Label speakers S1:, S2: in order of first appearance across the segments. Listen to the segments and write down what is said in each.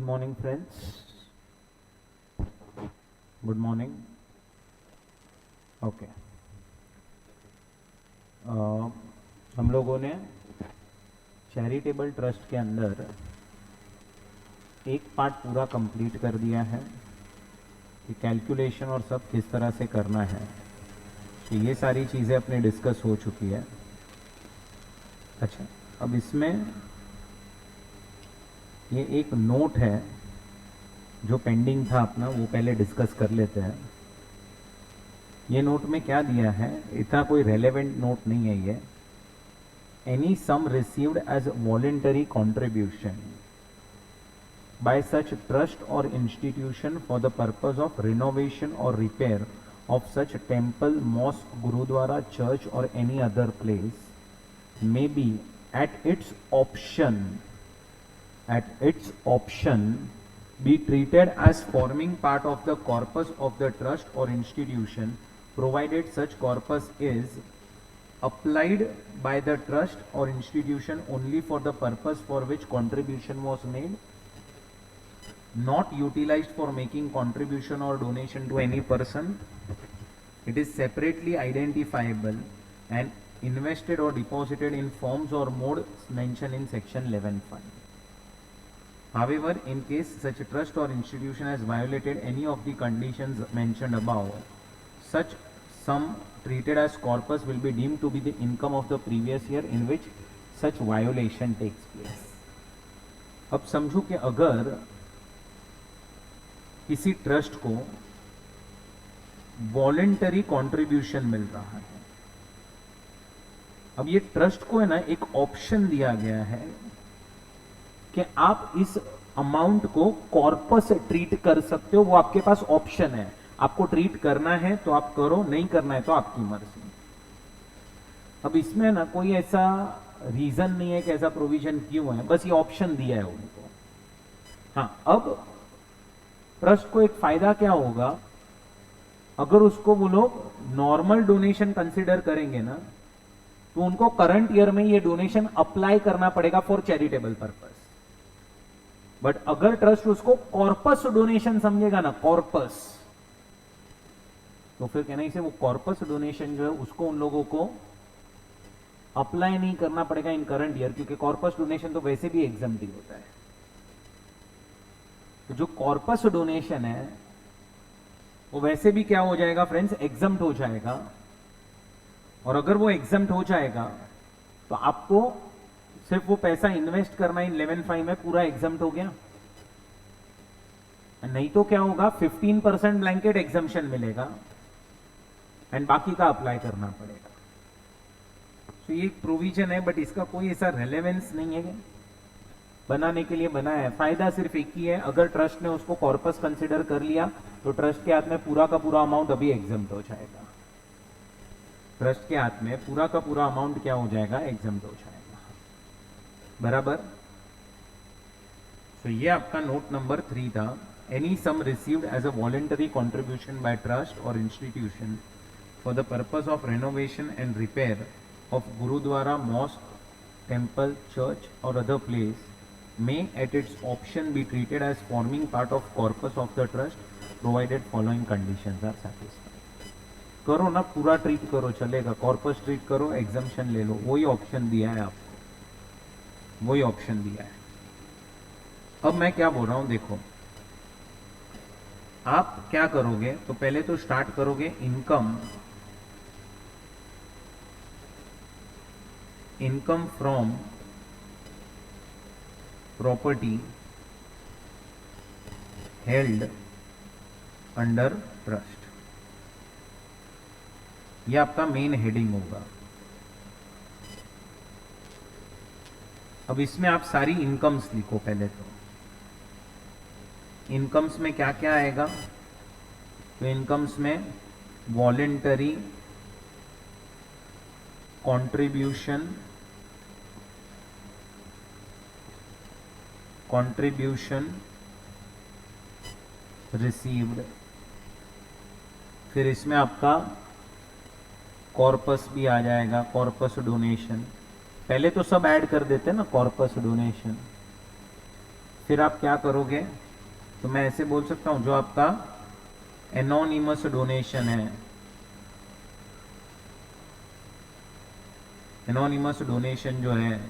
S1: morning, friends. Good morning. Okay. हम लोगों ने चैरिटेबल ट्रस्ट के अंदर एक पार्ट पूरा कंप्लीट कर दिया है कि कैलकुलेशन और सब किस तरह से करना है। तो ये सारी चीज़ें अपने डिस्कस हो चुकी है। अच्छा, अब इसमें ये एक नोट है जो पेंडिंग था अपना, वो पहले डिस्कस कर लेते हैं। ये नोट में क्या दिया है, इतना कोई रेलेवेंट नोट नहीं है ये। Any sum received as voluntary contribution by such trust or institution for the purpose of renovation or repair of such temple, mosque, gurudwara, church or any other place may be at its option be treated as forming part of the corpus of the trust or institution, provided such corpus is applied by the trust or institution only for the purpose for which contribution was made, not utilized for making contribution or donation to any person. It is separately identifiable and invested or deposited in forms or modes mentioned in section 11.5. However, in case such a trust or institution has violated any of the conditions mentioned above, such sum treated as corpus will be deemed to be the income of the previous year in which such violation takes place. अब समझो कि अगर किसी trust को voluntary contribution मिल रहा है, अब ये ट्रस्ट को है ना एक ऑप्शन दिया गया है कि आप इस अमाउंट को कॉर्पस ट्रीट कर सकते हो। वो आपके पास ऑप्शन है, आपको ट्रीट करना है तो आप करो, नहीं करना है तो आपकी मर्जी। अब इसमें ना कोई ऐसा रीजन नहीं है कि ऐसा प्रोविजन क्यों है, बस ये ऑप्शन दिया है उनको। हाँ, अब ट्रस्ट को एक फायदा क्या होगा, अगर उसको वो लोग नॉर्मल डोनेशन कंसीडर करेंगे ना, तो उनको करंट ईयर में ये डोनेशन अप्लाई करना पड़ेगा फॉर चैरिटेबल पर्पस। बट अगर ट्रस्ट उसको कॉर्पस डोनेशन समझेगा ना, कॉर्पस, तो फिर कहना इसे वो कॉर्पस डोनेशन जो है उसको उन लोगों को अप्लाई नहीं करना पड़ेगा इन करंट ईयर, क्योंकि कॉर्पस डोनेशन तो वैसे भी एग्जम्प्ट होता है। तो जो कॉर्पस डोनेशन है वो वैसे भी क्या हो जाएगा फ्रेंड्स, एग्जम्प्ट हो जाएगा। और अगर वो एग्जम्प्ट हो जाएगा तो आपको सिर्फ वो पैसा इन्वेस्ट करना इन 11.5 में पूरा एग्जम्प्ट हो गया। नहीं तो क्या होगा, 15% ब्लैंकेट एग्जम्पशन मिलेगा एंड बाकी का अप्लाई करना पड़ेगा। तो ये एक प्रोविजन है, बट इसका कोई ऐसा रेलेवेंस नहीं है, बनाने के लिए बनाया है। फायदा सिर्फ एक ही है, अगर ट्रस्ट ने उसको कॉर्पस कंसिडर कर लिया तो ट्रस्ट के हाथ में पूरा का पूरा अमाउंट अभी एग्जम्प्ट हो जाएगा। ट्रस्ट के हाथ में पूरा का पूरा अमाउंट क्या हो जाएगा, एग्जम्प्ट हो जाएगा। बराबर। तो ये आपका नोट नंबर 3 था। Any sum received as a voluntary contribution by trust और institution for the purpose of renovation and repair of gurdwara, mosque, temple, church और other place may at its option be treated as forming part of corpus of the trust provided following conditions are satisfied। करो ना, पूरा treat करो, चलेगा। Corpus treat करो, exemption ले लो, वही option दिया है आपको, वही ऑप्शन दिया है। अब मैं क्या बोल रहा हूं, देखो आप क्या करोगे, तो पहले तो स्टार्ट करोगे income from property held under trust. यह आपका मेन हेडिंग होगा। अब इसमें आप सारी इनकम्स लिखो। पहले तो इनकम्स में क्या क्या आएगा, तो इनकम्स में वॉलेंटरी कंट्रीब्यूशन रिसीव्ड, फिर इसमें आपका कॉर्पस भी आ जाएगा, कॉर्पस डोनेशन। पहले तो सब ऐड कर देते हैं ना, कॉर्पस डोनेशन, फिर आप क्या करोगे, तो मैं ऐसे बोल सकता हूं, जो आपका एनोनिमस डोनेशन है, एनोनिमस डोनेशन जो है,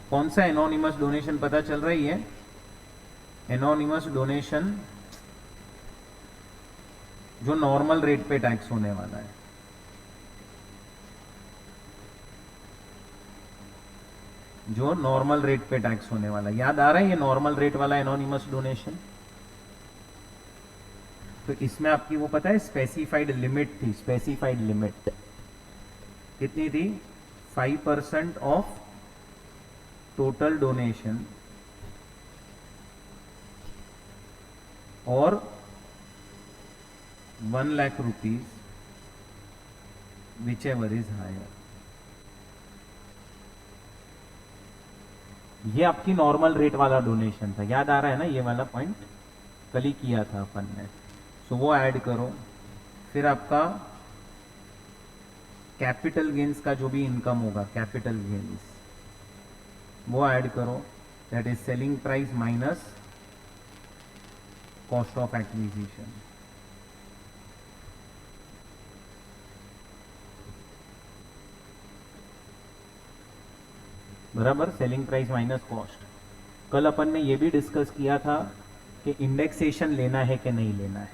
S1: कौन सा एनोनिमस डोनेशन पता चल रही है? एनोनिमस डोनेशन जो नॉर्मल रेट पे टैक्स होने वाला है, जो नॉर्मल रेट पे टैक्स होने वाला है। याद आ रहा है ये नॉर्मल रेट वाला एनोनिमस डोनेशन? तो इसमें आपकी वो पता है स्पेसिफाइड लिमिट थी, स्पेसिफाइड लिमिट कितनी थी? 5% ऑफ टोटल डोनेशन और 1 lakh rupees whichever is higher. ये आपकी नॉर्मल रेट वाला डोनेशन था, याद आ रहा है ना? ये वाला पॉइंट कल ही किया था अपन ने। सो वो ऐड करो। फिर आपका कैपिटल गेन्स का जो भी इनकम होगा, कैपिटल गेन्स वो ऐड करो, that is selling price minus cost of acquisition. बराबर, सेलिंग प्राइस माइनस कॉस्ट। कल अपन ने ये भी डिस्कस किया था कि इंडेक्सेशन लेना है कि नहीं लेना है।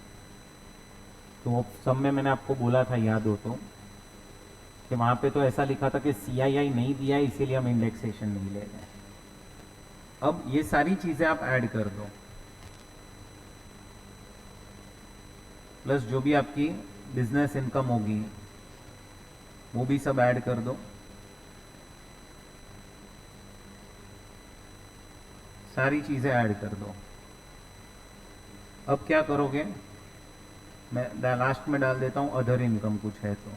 S1: तो सब में मैंने आपको बोला था, याद हो तो, कि वहां पे तो ऐसा लिखा था कि CII नहीं दिया है इसीलिए हम इंडेक्सेशन नहीं ले रहे हैं। अब ये सारी चीजें आप ऐड कर दो, प्लस जो भी आपकी बिजनेस इनकम होगी वो भी सब ऐड कर दो। सारी चीजें ऐड कर दो। अब क्या करोगे, मैं लास्ट में डाल देता हूं अदर इनकम कुछ है तो,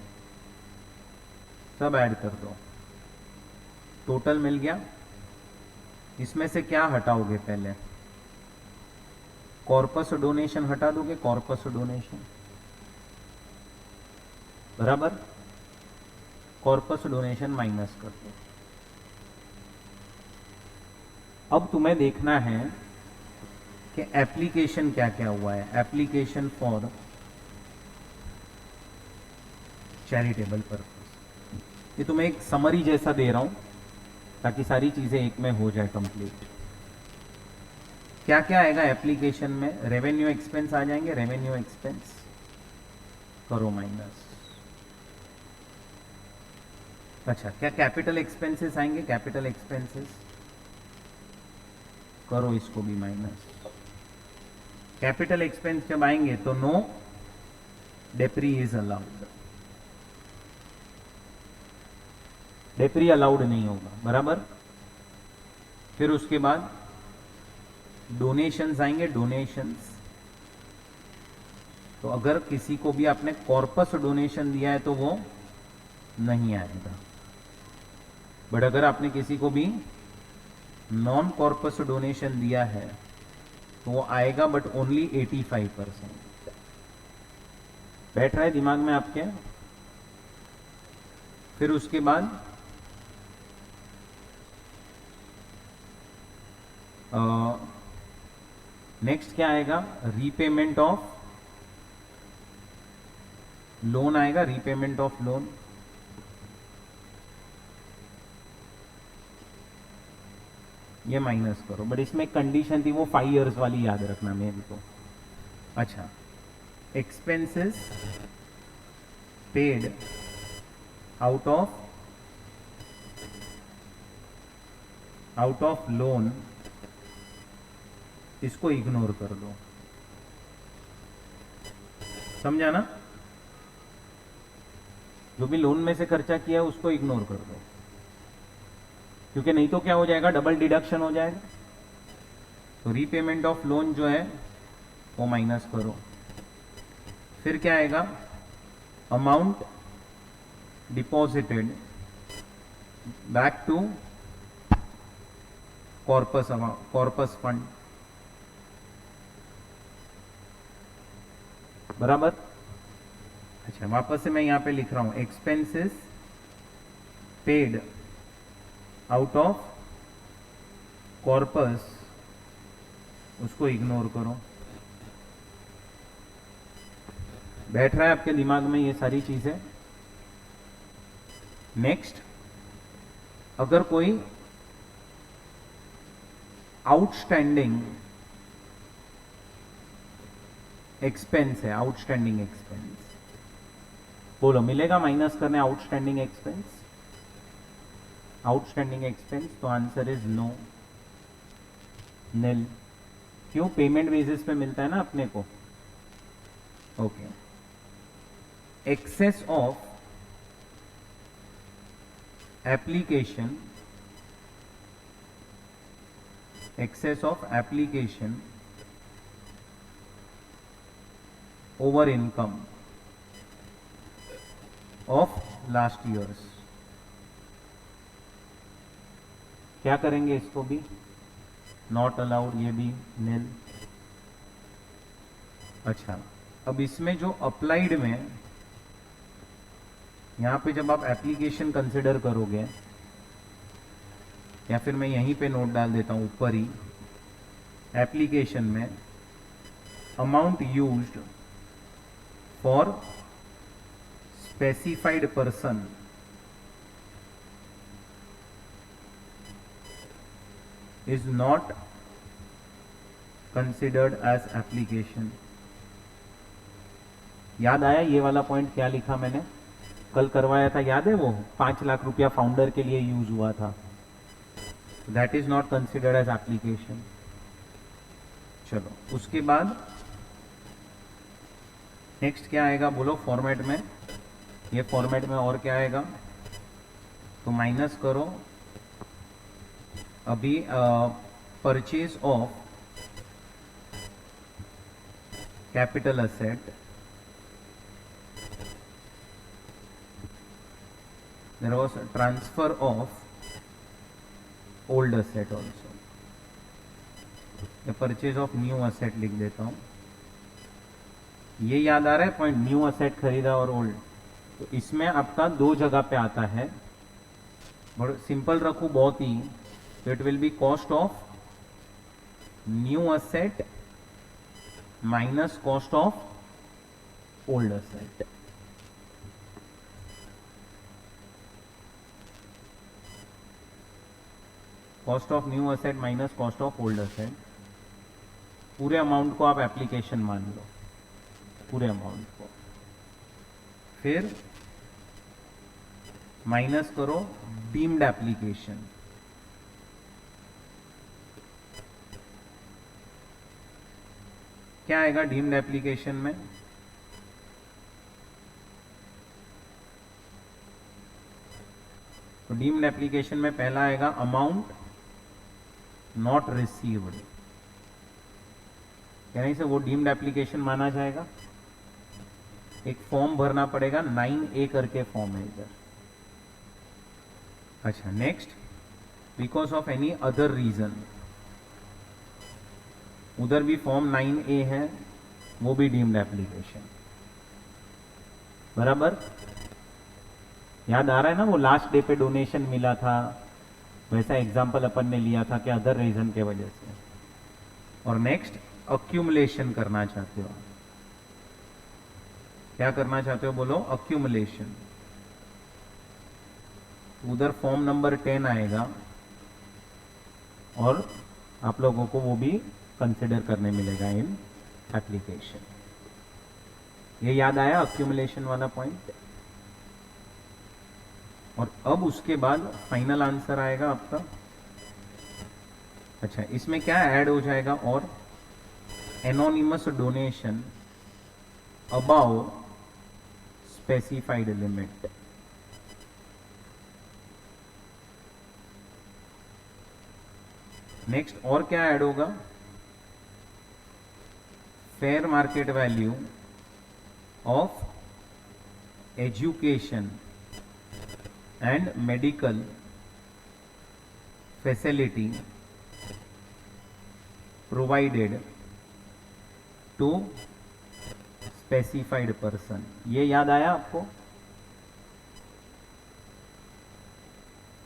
S1: सब ऐड कर दो। टोटल मिल गया। इसमें से क्या हटाओगे? पहले कॉर्पस डोनेशन हटा दोगे, कॉर्पस डोनेशन, बराबर, कॉर्पस डोनेशन माइनस कर दो। अब तुम्हें देखना है कि एप्लीकेशन क्या क्या हुआ है। एप्लीकेशन फॉर चैरिटेबल पर्पस, ये तुम्हें एक समरी जैसा दे रहा हूं ताकि सारी चीजें एक में हो जाए कंप्लीट। क्या क्या आएगा एप्लीकेशन में? रेवेन्यू एक्सपेंस आ जाएंगे, रेवेन्यू एक्सपेंस करो माइनस। अच्छा, क्या कैपिटल एक्सपेंसेस आएंगे? कैपिटल एक्सपेंसेस करो इसको भी माइनस। कैपिटल एक्सपेंस जब आएंगे तो नो डेप्री इज अलाउड, डेप्री अलाउड नहीं होगा, बराबर। फिर उसके बाद डोनेशंस आएंगे, डोनेशंस। तो अगर किसी को भी आपने कॉर्पस डोनेशन दिया है तो वो नहीं आएगा, बट अगर आपने किसी को भी नॉन कॉर्पस डोनेशन दिया है तो वो आएगा, बट ओनली 85%। बैठ रहा है दिमाग में आपके? फिर उसके बाद नेक्स्ट क्या आएगा? रीपेमेंट ऑफ लोन आएगा, रीपेमेंट ऑफ लोन। ये माइनस करो, बट इसमें कंडीशन थी वो 5 इयर्स वाली, याद रखना मेरे को। अच्छा, expenses paid out of loan, इसको इग्नोर कर दो। समझा ना? जो भी लोन में से खर्चा किया है उसको इग्नोर कर दो, क्योंकि नहीं तो क्या हो जाएगा? डबल डिडक्शन हो जाएगा। तो रीपेमेंट ऑफ लोन जो है वो माइनस करो। फिर क्या आएगा? Amount deposited back to corpus fund, बराबर। अच्छा, वापस से मैं यहां पे लिख रहा हूं, expenses paid out of corpus उसको इग्नोर करो। बैठ रहा है आपके दिमाग में ये सारी चीजें? नेक्स्ट, अगर कोई आउटस्टैंडिंग एक्सपेंस है, आउटस्टैंडिंग एक्सपेंस, बोलो मिलेगा माइनस करने आउटस्टैंडिंग एक्सपेंस? आउटस्टैंडिंग एक्सपेंस, तो आंसर इज नो, निल। क्यों? पेमेंट बेसिस पे मिलता है ना अपने को। Okay, excess of application, excess of application over income of last years। क्या करेंगे इसको भी? नॉट अलाउड, ये भी नील। अच्छा, अब इसमें जो अप्लाइड में, यहां पे जब आप एप्लीकेशन कंसिडर करोगे, या फिर मैं यहीं पे नोट डाल देता हूं ऊपर ही, एप्लीकेशन में amount used for specified person is not considered as application. याद आया ये वाला पॉइंट? क्या लिखा मैंने कल करवाया था, याद है? वो 5 लाख रुपया फाउंडर के लिए यूज हुआ था। That is not considered as application. चलो, उसके बाद नेक्स्ट क्या आएगा बोलो फॉर्मेट में? ये फॉर्मेट में और क्या आएगा? तो माइनस करो अभी purchase of capital asset, there was transfer of old asset also, the purchase of new asset लिख देता हूं। ये याद आ रहा है पॉइंट? न्यू असेट खरीदा और ओल्ड, तो इसमें आपका 2 जगह पे आता है। बट सिंपल रखू बहुत ही, तो it will B cost of new asset minus cost of old asset. Cost of new asset minus cost of old asset. पूरे अमाउंट को आप एप्लीकेशन मान लो, पूरे अमाउंट को। फिर माइनस करो डीम्ड एप्लीकेशन, क्या आएगा डीम्ड एप्लीकेशन में? तो डीम्ड एप्लीकेशन में पहला आएगा अमाउंट नॉट रिसीव्ड, यानी से वो डीम्ड एप्लीकेशन माना जाएगा। एक फॉर्म भरना पड़ेगा, 9A करके फॉर्म है इधर। अच्छा, next, because of any other reason, उधर भी फॉर्म 9A है, वो भी डीम्ड एप्लीकेशन। बराबर? याद आ रहा है ना वो लास्ट डे पे डोनेशन मिला था, वैसा एग्जाम्पल अपन ने लिया था कि अदर रीजन के वजह से। और नेक्स्ट, अक्यूमुलेशन करना चाहते हो, क्या करना चाहते हो बोलो? अक्यूमुलेशन। उधर फॉर्म नंबर 10 आएगा और आप लोगों को वो भी कंसिडर करने मिलेगा इन एप्लीकेशन। ये याद आया अक्यूमुलेशन वाला पॉइंट? और अब उसके बाद फाइनल आंसर आएगा आपका। अच्छा, इसमें क्या ऐड हो जाएगा? और anonymous donation above specified limit. Next और क्या ऐड होगा? Fair market value of education and medical facility provided to specified person. ये याद आया आपको?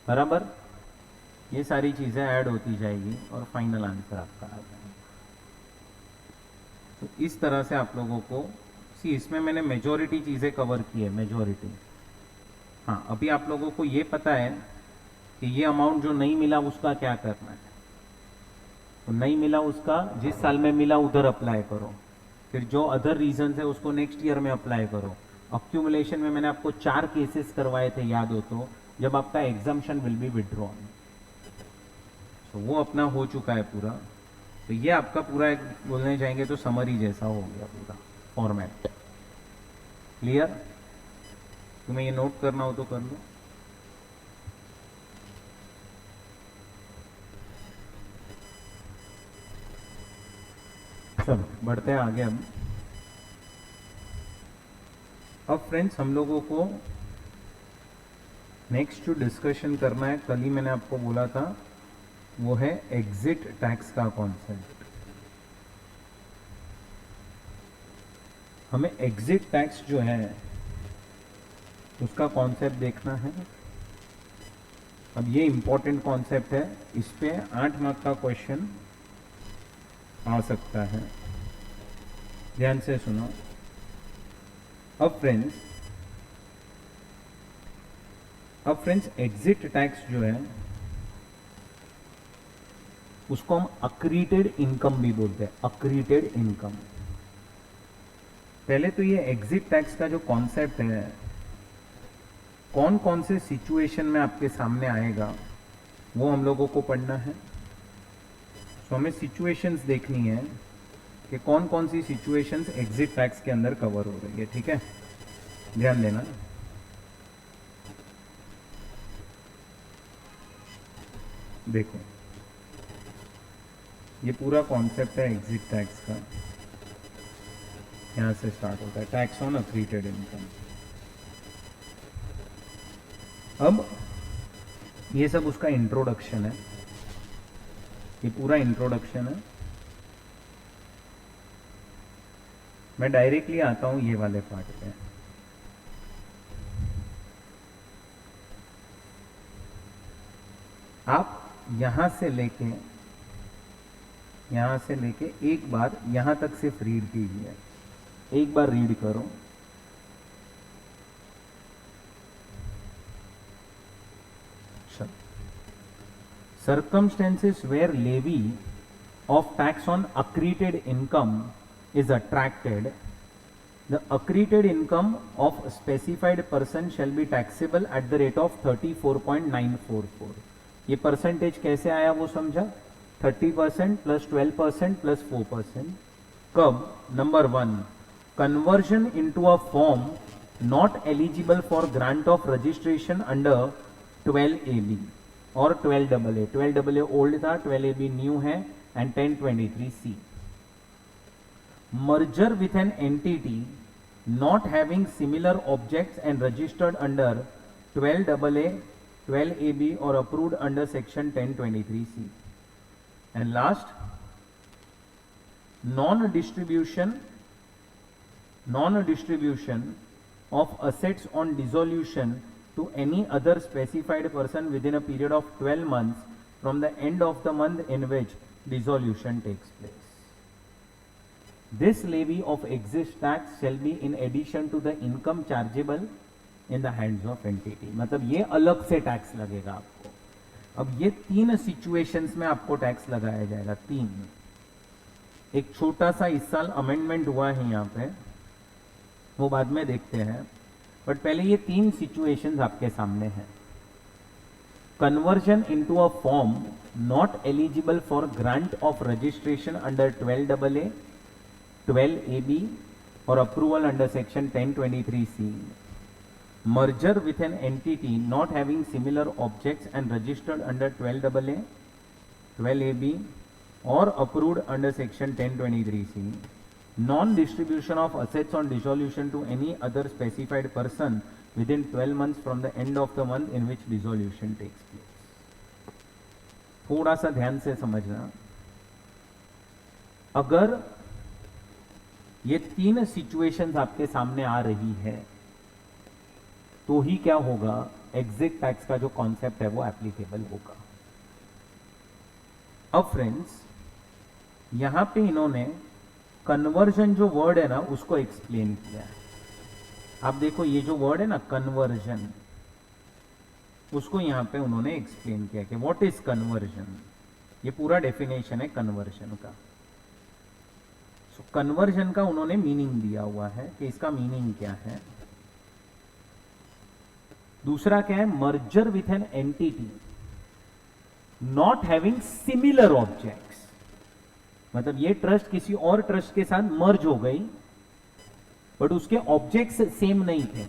S1: बराबर? ये सारी चीजें ऐड होती जाएगी और फाइनल आंसर आपका आ जाएगा। तो इस तरह से आप लोगों को इसमें मैंने मेजॉरिटी चीज़ें कवर की है, मेजॉरिटी। हाँ, अभी आप लोगों को ये पता है कि ये अमाउंट जो नहीं मिला उसका क्या करना है। तो नहीं मिला उसका जिस साल में मिला उधर अप्लाई करो, फिर जो अदर रीजन है उसको नेक्स्ट ईयर में अप्लाई करो। अक्यूमुलेशन में मैंने आपको 4 केसेस करवाए थे, याद हो तो, जब आपका एग्जाम्शन विल बी विड्रॉन। तो वो अपना हो चुका है पूरा। तो ये आपका पूरा एक बोलने जाएंगे तो समरी जैसा हो गया पूरा फॉर्मेट। क्लियर? तुम्हें ये नोट करना हो तो कर लो। चलो बढ़ते हैं आगे। अब फ्रेंड्स हम लोगों को नेक्स्ट जो डिस्कशन करना है, कल ही मैंने आपको बोला था, वो है एग्जिट टैक्स का कॉन्सेप्ट। हमें एग्जिट टैक्स जो है उसका कॉन्सेप्ट देखना है। अब ये इंपॉर्टेंट कॉन्सेप्ट है, इस पे 8 मार्क का क्वेश्चन आ सकता है, ध्यान से सुनो। अब फ्रेंड्स एग्जिट टैक्स जो है उसको हम अक्रीटेड इनकम भी बोलते हैं, अक्रीटेड इनकम। पहले तो ये एग्जिट टैक्स का जो कॉन्सेप्ट है, कौन कौन से सिचुएशन में आपके सामने आएगा वो हम लोगों को पढ़ना है। तो हमें सिचुएशंस देखनी है कि कौन कौन सी सिचुएशंस एग्जिट टैक्स के अंदर कवर हो रही है, ठीक है? ध्यान देना। देखो ये पूरा कॉन्सेप्ट है एग्जिट टैक्स का, यहां से स्टार्ट होता है, टैक्स ऑन अक्रीटेड इनकम। अब ये सब उसका इंट्रोडक्शन है, ये पूरा इंट्रोडक्शन है। मैं डायरेक्टली आता हूं ये वाले पार्ट पे। आप यहां से लेके एक बार यहां तक सिर्फ रीड कीजिए, एक बार रीड करो। Circumstances where levy of tax on accreted income is attracted, the accreted income of a specified person shall be taxable at the rate of 34.944। ये परसेंटेज कैसे आया वो समझा? 30% प्लस 12% प्लस 4%। कब? Number 1, conversion into a form not eligible for grant of registration under 12AB और 12AA। 12AA old था, 12AB new है, and 1023C। Merger with an entity not having similar objects and registered under 12AA, 12AB और approved under section 1023C। And last, non distribution of assets on dissolution to any other specified person within a period of 12 months from the end of the month in which dissolution takes place. This levy of excise tax shall be in addition to the income chargeable in the hands of entity। मतलब ये अलग से tax लगेगा आपको। अब ये 3 situations में आपको टैक्स लगाया जाएगा, 3। एक छोटा सा इस साल अमेंडमेंट हुआ है यहाँ पे, वो बाद में देखते हैं, बट पहले ये 3 सिचुएशंस आपके सामने हैं। Conversion into a form not eligible for grant of registration under 12AA, 12AB और approval under section 1023C। Merger with an entity not having similar objects and registered under 12AA, 12AB और approved under section 1023C। Non-distribution of assets on dissolution to any other specified person within 12 months from the end of the month in which dissolution takes place। थोड़ा सा ध्यान से समझना। अगर ये 3 situations आपके सामने आ रही है तो ही क्या होगा, एग्जिट टैक्स का जो कॉन्सेप्ट है वो एप्लीकेबल होगा। अब फ्रेंड्स यहां पे इन्होंने कन्वर्जन जो वर्ड है ना उसको एक्सप्लेन किया है। आप देखो ये जो वर्ड है ना कन्वर्जन, उसको यहां पे उन्होंने एक्सप्लेन किया कि व्हाट इज कन्वर्जन। ये पूरा डेफिनेशन है कन्वर्जन का। सो कन्वर्जन का उन्होंने मीनिंग दिया हुआ है कि इसका मीनिंग क्या है। दूसरा क्या है, merger with an entity not having similar objects, मतलब ये ट्रस्ट किसी और ट्रस्ट के साथ मर्ज हो गई बट उसके ऑब्जेक्ट्स सेम नहीं थे।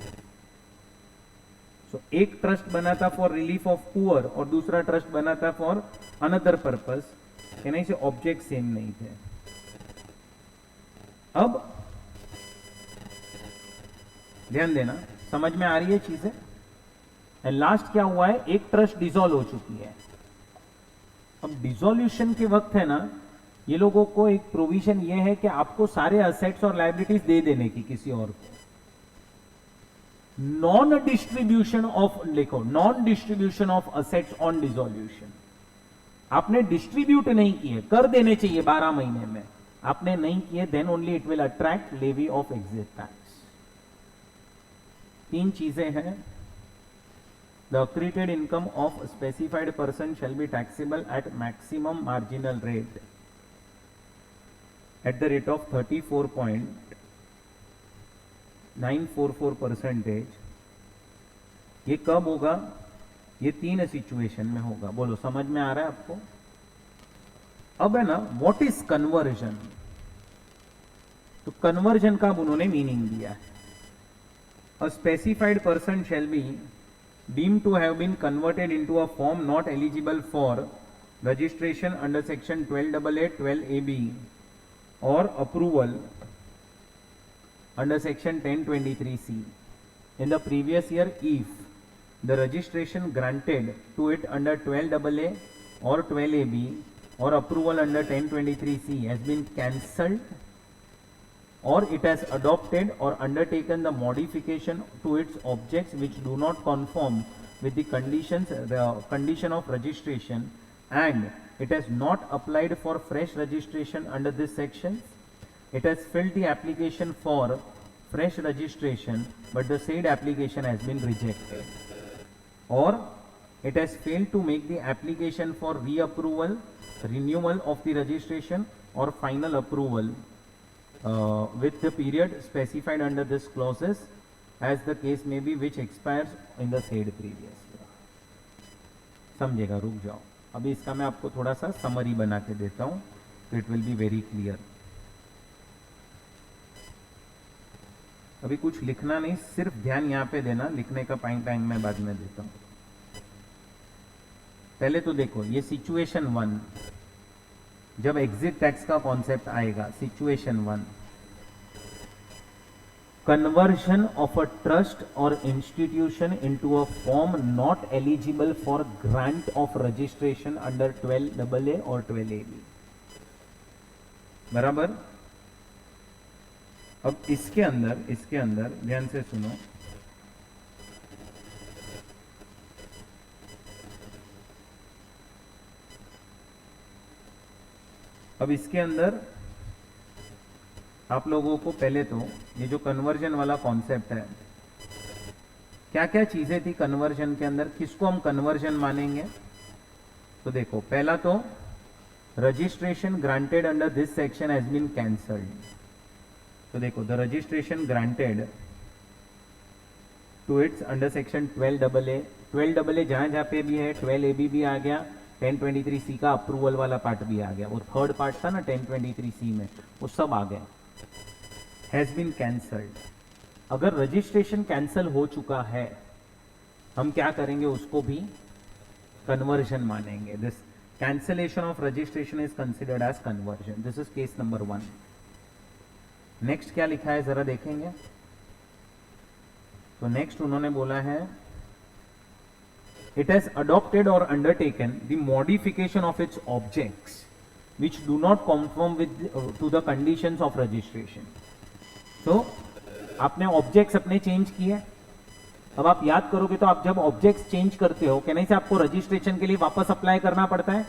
S1: सो एक ट्रस्ट बना था फॉर रिलीफ ऑफ पुअर और दूसरा ट्रस्ट बना था फॉर अनदर पर्पस, यानी से ऑब्जेक्ट सेम नहीं थे। अब ध्यान देना, समझ में आ रही है चीजें। एंड लास्ट क्या हुआ है, एक ट्रस्ट डिसॉल्व हो चुकी है। अब डिसॉल्यूशन के वक्त है ना, ये लोगों को एक प्रोविजन ये है कि आपको सारे असेट्स और लायबिलिटीज दे देने की किसी और को। नॉन डिस्ट्रीब्यूशन ऑफ, देखो non distribution of assets on dissolution, आपने डिस्ट्रीब्यूट नहीं किए, कर देने चाहिए 12 महीने में, आपने नहीं किए, then only it will attract levy of exit tax. 3 चीजें हैं। The accreted income of specified person shall be taxable at maximum marginal rate at the rate of 34.944%। ये कब होगा, ये 3 सिचुएशन में होगा। बोलो समझ में आ रहा है आपको। अब है ना, व्हाट इज कन्वर्जन, तो कन्वर्जन का उन्होंने मीनिंग दिया है। A specified person shall be deemed to have been converted into a form not eligible for registration under section 12AA, 12AB or approval under section 1023C in the previous year if the registration granted to it under 12AA or 12AB or approval under 1023C has been cancelled or it has adopted or undertaken the modification to its objects which do not conform with the condition of registration and it has not applied for fresh registration under this section, it has filled the application for fresh registration but the said application has been rejected, or it has failed to make the application for reapproval, renewal of the registration or final approval with the period specified under this clauses as the case may be which expires in the said previous year। समझेगा, रुक जाओ, अभी इसका मैं आपको थोड़ा सा summary बना के देता हूं तो it will be very clear. अभी कुछ लिखना नहीं, सिर्फ ध्यान यहां पे देना, लिखने का टाइम मैं बाद में देता हूं। पहले तो देखो ये सिचुएशन 1, जब एग्जिट टैक्स का कॉन्सेप्ट आएगा, situation 1, conversion of a trust और institution into a form not eligible for grant of registration under 12AA और 12AB, बराबर। अब इसके अंदर ध्यान से सुनो, अब इसके अंदर आप लोगों को पहले तो ये जो कन्वर्जन वाला कॉन्सेप्ट है, क्या क्या चीजें थी कन्वर्जन के अंदर, किसको हम कन्वर्जन मानेंगे। तो देखो, पहला तो registration granted under this section has been cancelled. तो देखो, the registration granted to its under section 12AA, 12AA जहां जहां पे भी है, 12AB भी आ गया, 1023C का अप्रूवल वाला पार्ट भी आ गया, वो थर्ड पार्ट था ना 1023C में, वो सब आ गया, हैज बीन कैंसल्ड। अगर रजिस्ट्रेशन कैंसल हो चुका है, हम क्या करेंगे, उसको भी कन्वर्जन मानेंगे। This cancellation of registration is considered as conversion. This is case number 1। Next क्या लिखा है जरा देखेंगे। तो नेक्स्ट उन्होंने बोला है, it has adopted or undertaken the modification of its objects which do not conform with to the conditions of registration। तो आपने ऑब्जेक्ट्स अपने चेंज किए। अब आप याद करोगे तो आप जब ऑब्जेक्ट्स चेंज करते हो, कहने से आपको रजिस्ट्रेशन के लिए वापस अप्लाई करना पड़ता है।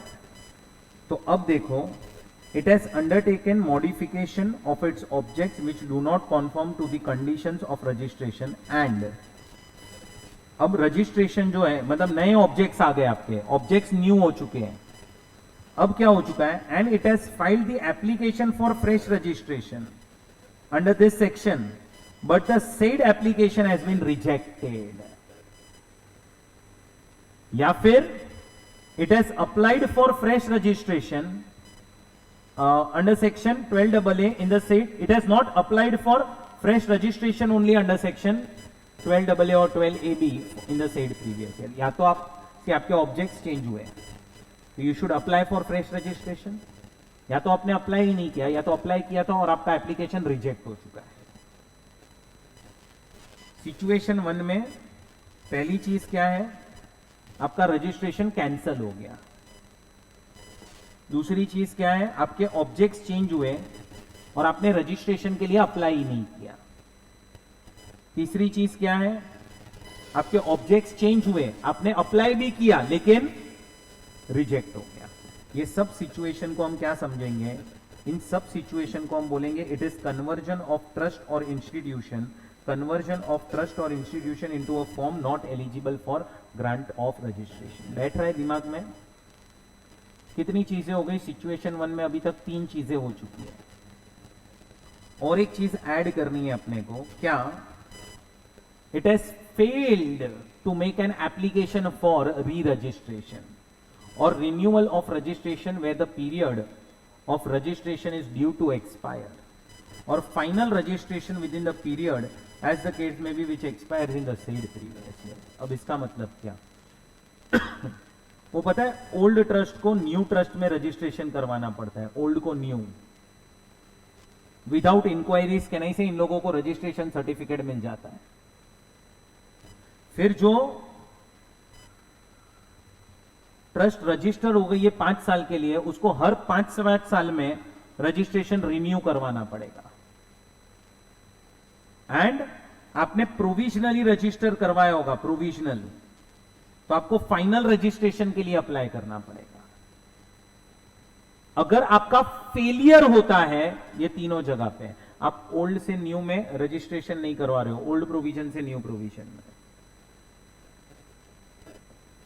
S1: तो अब देखो, It has undertaken modification of its objects which do not conform to the conditions of registration and अब रजिस्ट्रेशन जो है मतलब नए ऑब्जेक्ट्स आ गए, आपके ऑब्जेक्ट्स न्यू हो चुके हैं, अब क्या हो चुका है, and it has filed the application for fresh registration under this section but the said application has been rejected, या फिर it has applied for fresh registration under section 12AA in the said it has not applied for fresh registration only under section 12AA or 12AB in the said previous year. या तो आपके objects change हुए तो you should apply for fresh registration, या तो आपने apply ही नहीं किया या तो अप्लाई किया था और आपका एप्लीकेशन रिजेक्ट हो चुका है. सिचुएशन 1 में पहली चीज क्या है, आपका रजिस्ट्रेशन कैंसल हो गया. दूसरी चीज क्या है, आपके ऑब्जेक्ट्स चेंज हुए और आपने रजिस्ट्रेशन के लिए अप्लाई ही नहीं किया. तीसरी चीज क्या है, आपके ऑब्जेक्ट्स चेंज हुए, आपने अप्लाई भी किया लेकिन रिजेक्ट हो गया. ये सब सिचुएशन को हम क्या समझेंगे, इन सब सिचुएशन को हम बोलेंगे it is conversion of trust और इंस्टीट्यूशन, कन्वर्जन ऑफ ट्रस्ट और institution into a form not eligible for grant of registration. बैठ रहा है दिमाग में? कितनी चीजें हो गई सिचुएशन 1 में? अभी तक 3 चीजें हो चुकी है. और एक चीज ऐड करनी है अपने को, क्या? It has failed to make an application for re registration और renewal of registration where the period of registration is due to expire और final registration within the period as the case may be which expire in the said previous year. अब इसका मतलब क्या? वो पता है, old trust को new trust में रजिस्ट्रेशन करवाना पड़ता है, ओल्ड को न्यू, विदाउट इंक्वायरीज कहने से इन लोगों को रजिस्ट्रेशन सर्टिफिकेट मिल जाता है. फिर जो ट्रस्ट रजिस्टर हो गई है 5 साल के लिए, उसको हर 5 साल में रजिस्ट्रेशन रिन्यू करवाना पड़ेगा. एंड आपने प्रोविजनली रजिस्टर करवाया होगा, प्रोविजनल, तो आपको फाइनल रजिस्ट्रेशन के लिए अप्लाई करना पड़ेगा. अगर आपका फेलियर होता है ये तीनों जगह पे, आप ओल्ड से न्यू में रजिस्ट्रेशन नहीं करवा रहे हो, ओल्ड प्रोविजन से न्यू प्रोविजन में,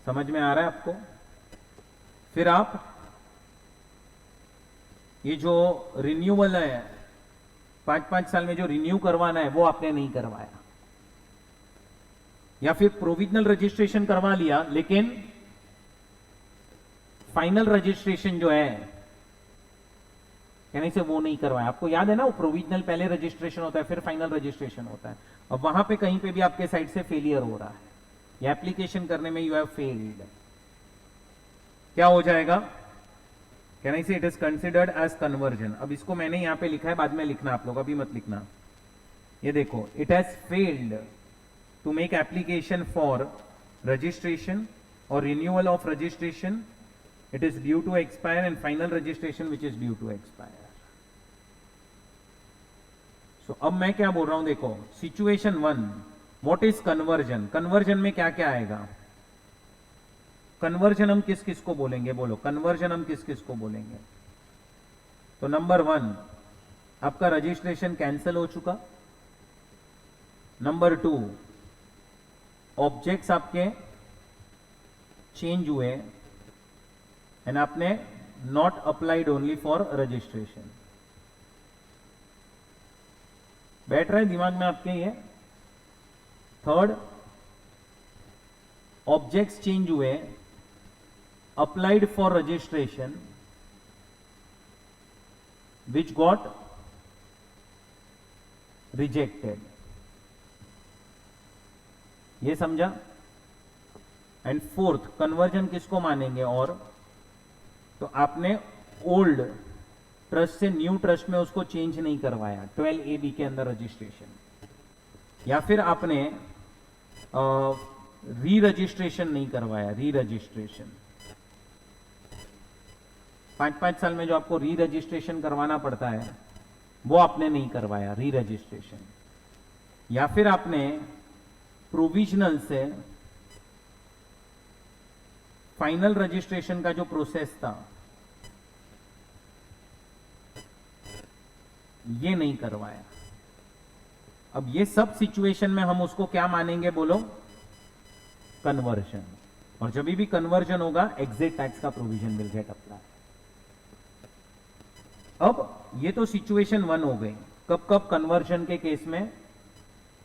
S1: समझ में आ रहा है आपको? फिर आप ये जो रिन्यूअल है 5 साल में जो रिन्यू करवाना है वो आपने नहीं करवाया, या फिर प्रोविजनल रजिस्ट्रेशन करवा लिया लेकिन फाइनल रजिस्ट्रेशन जो है कहने से वो नहीं करवाया. आपको याद है ना, वो प्रोविजनल पहले रजिस्ट्रेशन होता है फिर फाइनल रजिस्ट्रेशन होता है. अब वहां पे कहीं पे भी आपके साइड से फेलियर हो रहा है या एप्लीकेशन करने में यू हैव फेल्ड, क्या हो जाएगा? कहने से it is considered as conversion. अब इसको मैंने यहां पे लिखा है, बाद में लिखना आप लोग, अभी मत लिखना. ये देखो, it has failed to make application for registration or renewal of registration, it is due to expire, and final registration which is due to expire. So अब मैं क्या बोल रहा हूं, देखो situation 1, what is conversion? conversion में क्या क्या आएगा? conversion हम किस किस को बोलेंगे, बोलो conversion हम किस किस को बोलेंगे? तो नंबर 1, आपका रजिस्ट्रेशन कैंसिल हो चुका. नंबर 2, ऑब्जेक्ट्स आपके चेंज हुए एंड आपने not applied only for registration. बैठ रहे दिमाग में आपके ये? थर्ड, ऑब्जेक्ट्स चेंज हुए, applied for registration which got rejected. ये समझा? एंड फोर्थ, कन्वर्जन किसको मानेंगे? और तो आपने ओल्ड ट्रस्ट से न्यू ट्रस्ट में उसको चेंज नहीं करवाया 12AB के अंदर रजिस्ट्रेशन, या फिर आपने री रजिस्ट्रेशन नहीं करवाया, री रजिस्ट्रेशन 5 साल में जो आपको री रजिस्ट्रेशन करवाना पड़ता है वो आपने नहीं करवाया, री रजिस्ट्रेशन. या फिर आपने प्रोविजनल से फाइनल रजिस्ट्रेशन का जो प्रोसेस था ये नहीं करवाया। अब ये सब सिचुएशन में हम उसको क्या मानेंगे बोलो? कन्वर्जन। और जब भी कन्वर्जन होगा एग्जिट टैक्स का प्रोविजन विल गेट अप्लाई। अब ये तो सिचुएशन 1 हो गई। कब कब कन्वर्जन के केस में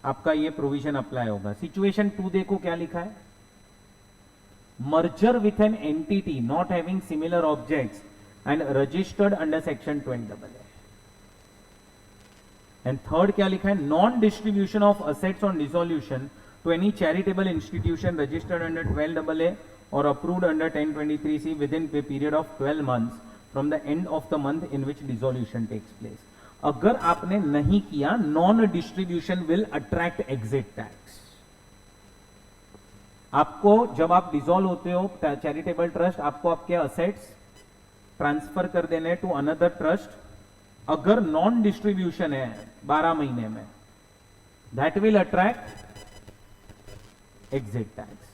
S1: आपका ये प्रोविजन अप्लाई होगा? सिचुएशन 2 देखो क्या लिखा है, merger with an entity not having similar objects and registered under section 12AA। And third क्या लिखा है, non distribution of assets on dissolution to any charitable institution registered under 12AA और approved under 1023C within period of 12 months from the end of the month in which dissolution takes place. अगर आपने नहीं किया, non distribution will attract exit tax. आपको जब आप dissolve होते हो चैरिटेबल ट्रस्ट, आपको आपके असेट्स ट्रांसफर कर देने टू अनदर ट्रस्ट। अगर नॉन डिस्ट्रीब्यूशन है 12 महीने में, that will attract exit tax.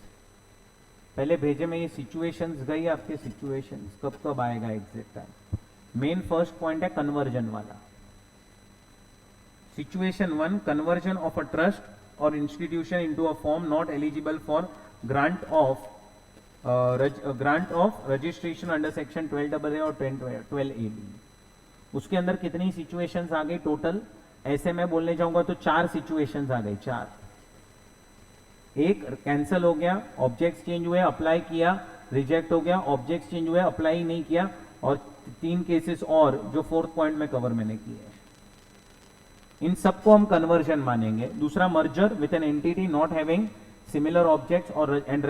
S1: पहले भेजे में ये सिचुएशंस गई आपके, सिचुएशंस कब कब आएगा exit tax. Main first point है कन्वर्जन वाला। Situation 1, conversion of a trust और institution into a form not eligible for grant of registration under section 12AA और 12AB। उसके अंदर कितनी सिचुएशंस आ गई टोटल? ऐसे मैं बोलने जाऊंगा तो 4 सिचुएशंस आ गई, 4। एक कैंसिल हो गया, ऑब्जेक्ट्स चेंज हुए, अप्लाई किया, रिजेक्ट हो गया, ऑब्जेक्ट्स चेंज हुए, अप्लाई नहीं किया, और 3 केसेस और जो 4th पॉइंट में कवर मैंने किए। इन सबको हम कन्वर्जन मानेंगे। दूसरा, merger with an entity not having similar objects और and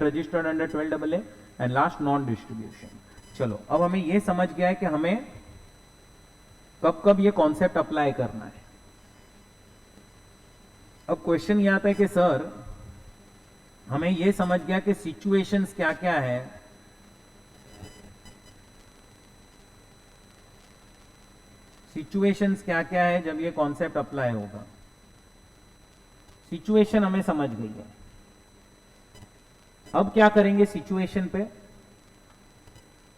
S1: registered under 12AA। And last, non distribution. चलो, अब हमें यह समझ गया है कि हमें कब कब ये कॉन्सेप्ट अप्लाई करना है। अब क्वेश्चन ये आता है कि सर हमें यह समझ गया कि सिचुएशंस क्या क्या है, सिचुएशंस क्या क्या है जब ये कॉन्सेप्ट अप्लाई होगा। सिचुएशन हमें समझ गई है। अब क्या करेंगे सिचुएशन पे?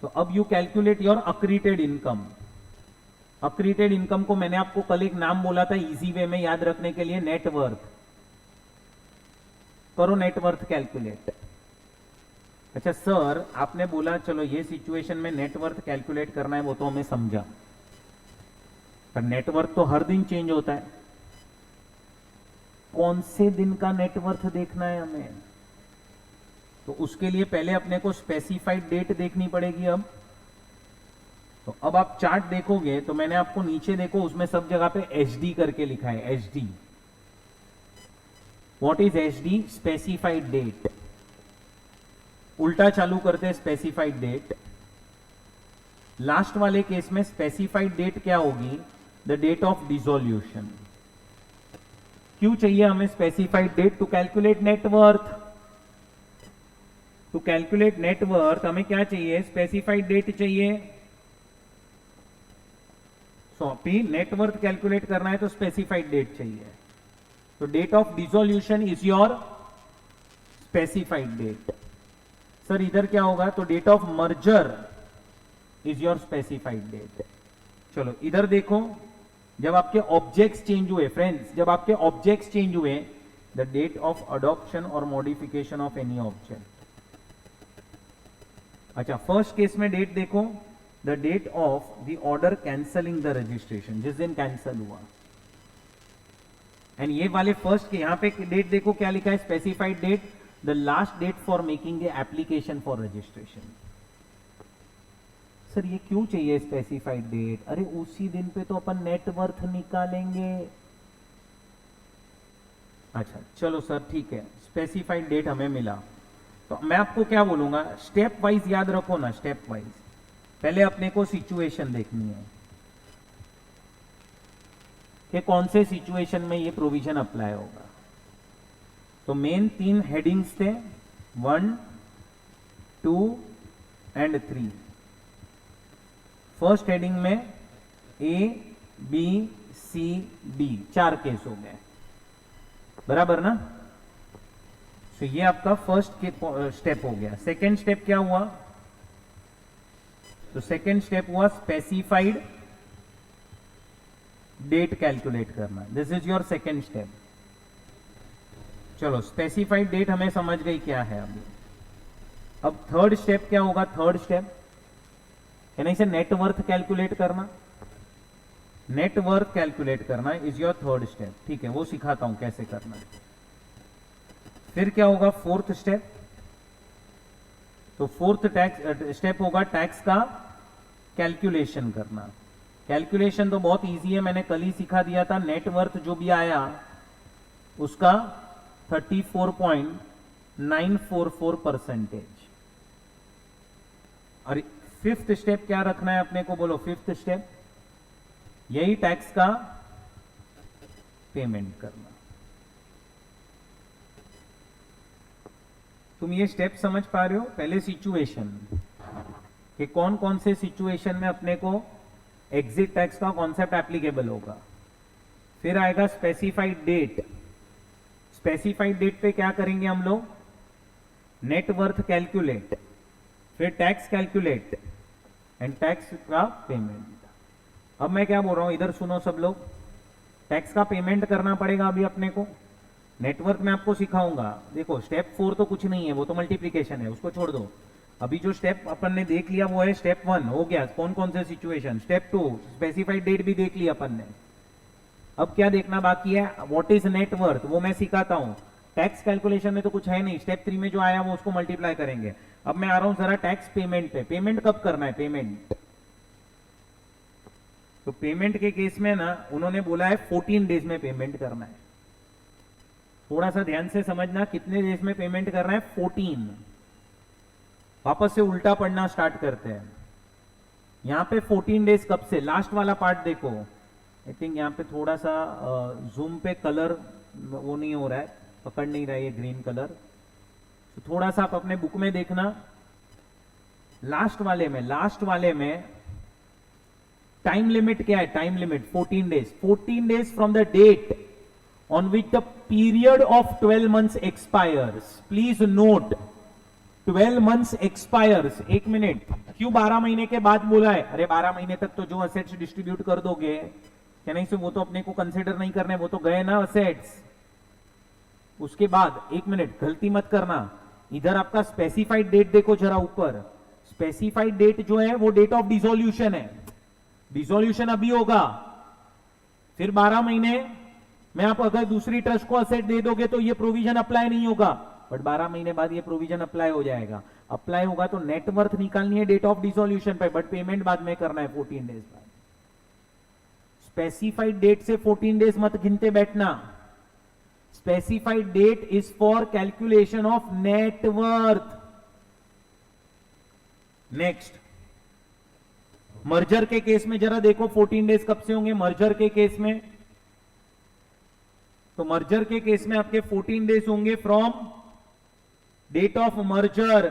S1: तो अब you calculate your accreted income. Accreted income को मैंने आपको कल एक नाम बोला था इजी वे में याद रखने के लिए, नेटवर्थ। करो नेटवर्थ कैलकुलेट। अच्छा सर, आपने बोला चलो ये सिचुएशन में नेटवर्थ कैलकुलेट करना है, वो तो हमें समझा, पर नेटवर्थ तो हर दिन चेंज होता है। कौन से दिन का नेटवर्थ देखना है हमें? तो उसके लिए पहले अपने को स्पेसिफाइड डेट देखनी पड़ेगी। तो अब आप चार्ट देखोगे तो मैंने आपको नीचे देखो, उसमें सब जगह पे HD करके लिखा है, HD। What is HD? Specified date. उल्टा चालू करते हैं, स्पेसिफाइड डेट। लास्ट वाले केस में स्पेसिफाइड डेट क्या होगी? The date of dissolution. क्यों चाहिए हमें specified date? To calculate net worth. To calculate net worth हमें क्या चाहिए? स्पेसिफाइड डेट चाहिए। नेटवर्थ कैलकुलेट करना है तो स्पेसिफाइड डेट चाहिए। तो date of dissolution is your specified date. Sir इधर क्या होगा? तो date of merger is your specified date. चलो इधर देखो, जब आपके ऑब्जेक्ट्स चेंज हुए, फ्रेंड्स, जब आपके ऑब्जेक्ट्स चेंज हुए, द डेट ऑफ अडॉप्शन और मॉडिफिकेशन ऑफ एनी ऑब्जेक्ट। अच्छा, फर्स्ट केस में डेट देखो, the date of the order cancelling the registration, जिस दिन कैंसल हुआ। एंड ये वाले फर्स्ट के यहां पे डेट देखो क्या लिखा है? Specified date, the last date for making the application for registration. Sir ये क्यों चाहिए स्पेसिफाइड डेट? अरे उसी दिन पे तो अपन नेटवर्थ निकालेंगे। अच्छा चलो सर ठीक है, स्पेसिफाइड डेट हमें मिला। तो मैं आपको क्या बोलूंगा, स्टेप वाइज याद रखो ना, स्टेप वाइज। पहले अपने को सिचुएशन देखनी है कि कौन से सिचुएशन में ये प्रोविजन अप्लाई होगा। तो मेन 3 हेडिंग्स थे, 1, 2 एंड 3। फर्स्ट हेडिंग में A, B, C, D 4 case हो गए, बराबर ना? तो ये आपका फर्स्ट स्टेप हो गया। सेकेंड स्टेप क्या हुआ? तो सेकेंड स्टेप हुआ स्पेसिफाइड डेट कैलकुलेट करना, this is your second step. चलो स्पेसिफाइड डेट हमें समझ गई क्या है अभी। अब थर्ड स्टेप क्या होगा? थर्ड स्टेप यानी इसे नेटवर्थ कैलकुलेट करना। नेटवर्थ कैलकुलेट करना इज योर थर्ड स्टेप, ठीक है, वो सिखाता हूं कैसे करना है। फिर क्या होगा? Fourth step. तो फोर्थ टैक्स स्टेप होगा टैक्स का कैलकुलेशन करना। कैलकुलेशन तो बहुत इजी है, मैंने कल ही सिखा दिया था। नेटवर्थ जो भी आया उसका 34.944%। और फिफ्थ स्टेप क्या रखना है अपने को? बोलो फिफ्थ स्टेप, यही टैक्स का पेमेंट करना। तुम ये स्टेप समझ पा रहे हो? पहले सिचुएशन कि कौन कौन से सिचुएशन में अपने को एग्जिट टैक्स का कॉन्सेप्ट एप्लीकेबल होगा। फिर आएगा स्पेसिफाइड डेट। स्पेसिफाइड डेट पे क्या करेंगे हम लोग? नेटवर्थ कैलकुलेट, फिर टैक्स कैलकुलेट एंड टैक्स का पेमेंट। अब मैं क्या बोल रहा हूं, इधर सुनो सब लोग। टैक्स का पेमेंट करना पड़ेगा अभी अपने को। नेटवर्क में आपको सिखाऊंगा। देखो स्टेप 4 तो कुछ नहीं है, वो तो मल्टीप्लीकेशन है, उसको छोड़ दो। अभी जो स्टेप अपन ने देख लिया वो है स्टेप 1, हो गया कौन कौन से सिचुएशन। स्टेप 2 स्पेसिफाइड डेट भी देख लिया अपन ने। अब क्या देखना बाकी है? व्हाट इज नेटवर्थ, वो मैं सिखाता हूं। टैक्स कैलकुलेशन में तो कुछ है नहीं, स्टेप 3 में जो आया वो उसको मल्टीप्लाई करेंगे। अब मैं आ रहा हूं जरा टैक्स पेमेंट पे। पेमेंट कब करना है? पेमेंट तो पेमेंट के केस में ना उन्होंने बोला है 14 डेज में पेमेंट करना है। थोड़ा सा ध्यान से समझना, कितने डेज में पेमेंट करना है? 14। वापस से उल्टा पढ़ना स्टार्ट करते हैं। यहां पे 14 डेज कब से? लास्ट वाला पार्ट देखो। आई थिंक यहां पे थोड़ा सा जूम पे कलर वो नहीं हो रहा है, पकड़ नहीं रहा है ये ग्रीन कलर। तो थोड़ा सा आप अपने बुक में देखना। लास्ट वाले में टाइम लिमिट क्या है? Time limit 14 days. 14 days from the date on which the period of 12 months expires. Please note 12 months expires। एक मिनट, क्यों 12 महीने के बाद बोला है? अरे 12 महीने तक तो जो असेट्स डिस्ट्रीब्यूट कर दोगे क्या नहीं से, वो तो अपने को कंसिडर नहीं करने, वो तो गए ना असेट्स। उसके बाद एक मिनट, गलती मत करना। इधर आपका स्पेसिफाइड डेट देखो जरा ऊपर। स्पेसिफाइड डेट जो है वो डेट ऑफ डिसोल्यूशन है। डिसोल्यूशन अभी होगा, फिर 12 महीने में आप अगर दूसरी ट्रस्ट को असेट दे दोगे तो ये प्रोविजन अप्लाई नहीं होगा, बट 12 महीने बाद ये प्रोविजन अप्लाई हो जाएगा। अप्लाई होगा तो नेटवर्थ निकालनी है डेट ऑफ डिसोल्यूशन पे, बट पेमेंट बाद में करना है 14 डेज बाद। स्पेसिफाइड डेट से 14 डेज मत गिनते बैठना। Specified date is for calculation of net worth. Next, merger के केस में जरा देखो 14 डेज कब से होंगे मर्जर के केस में? तो मर्जर के केस में आपके 14 डेज होंगे from date of merger.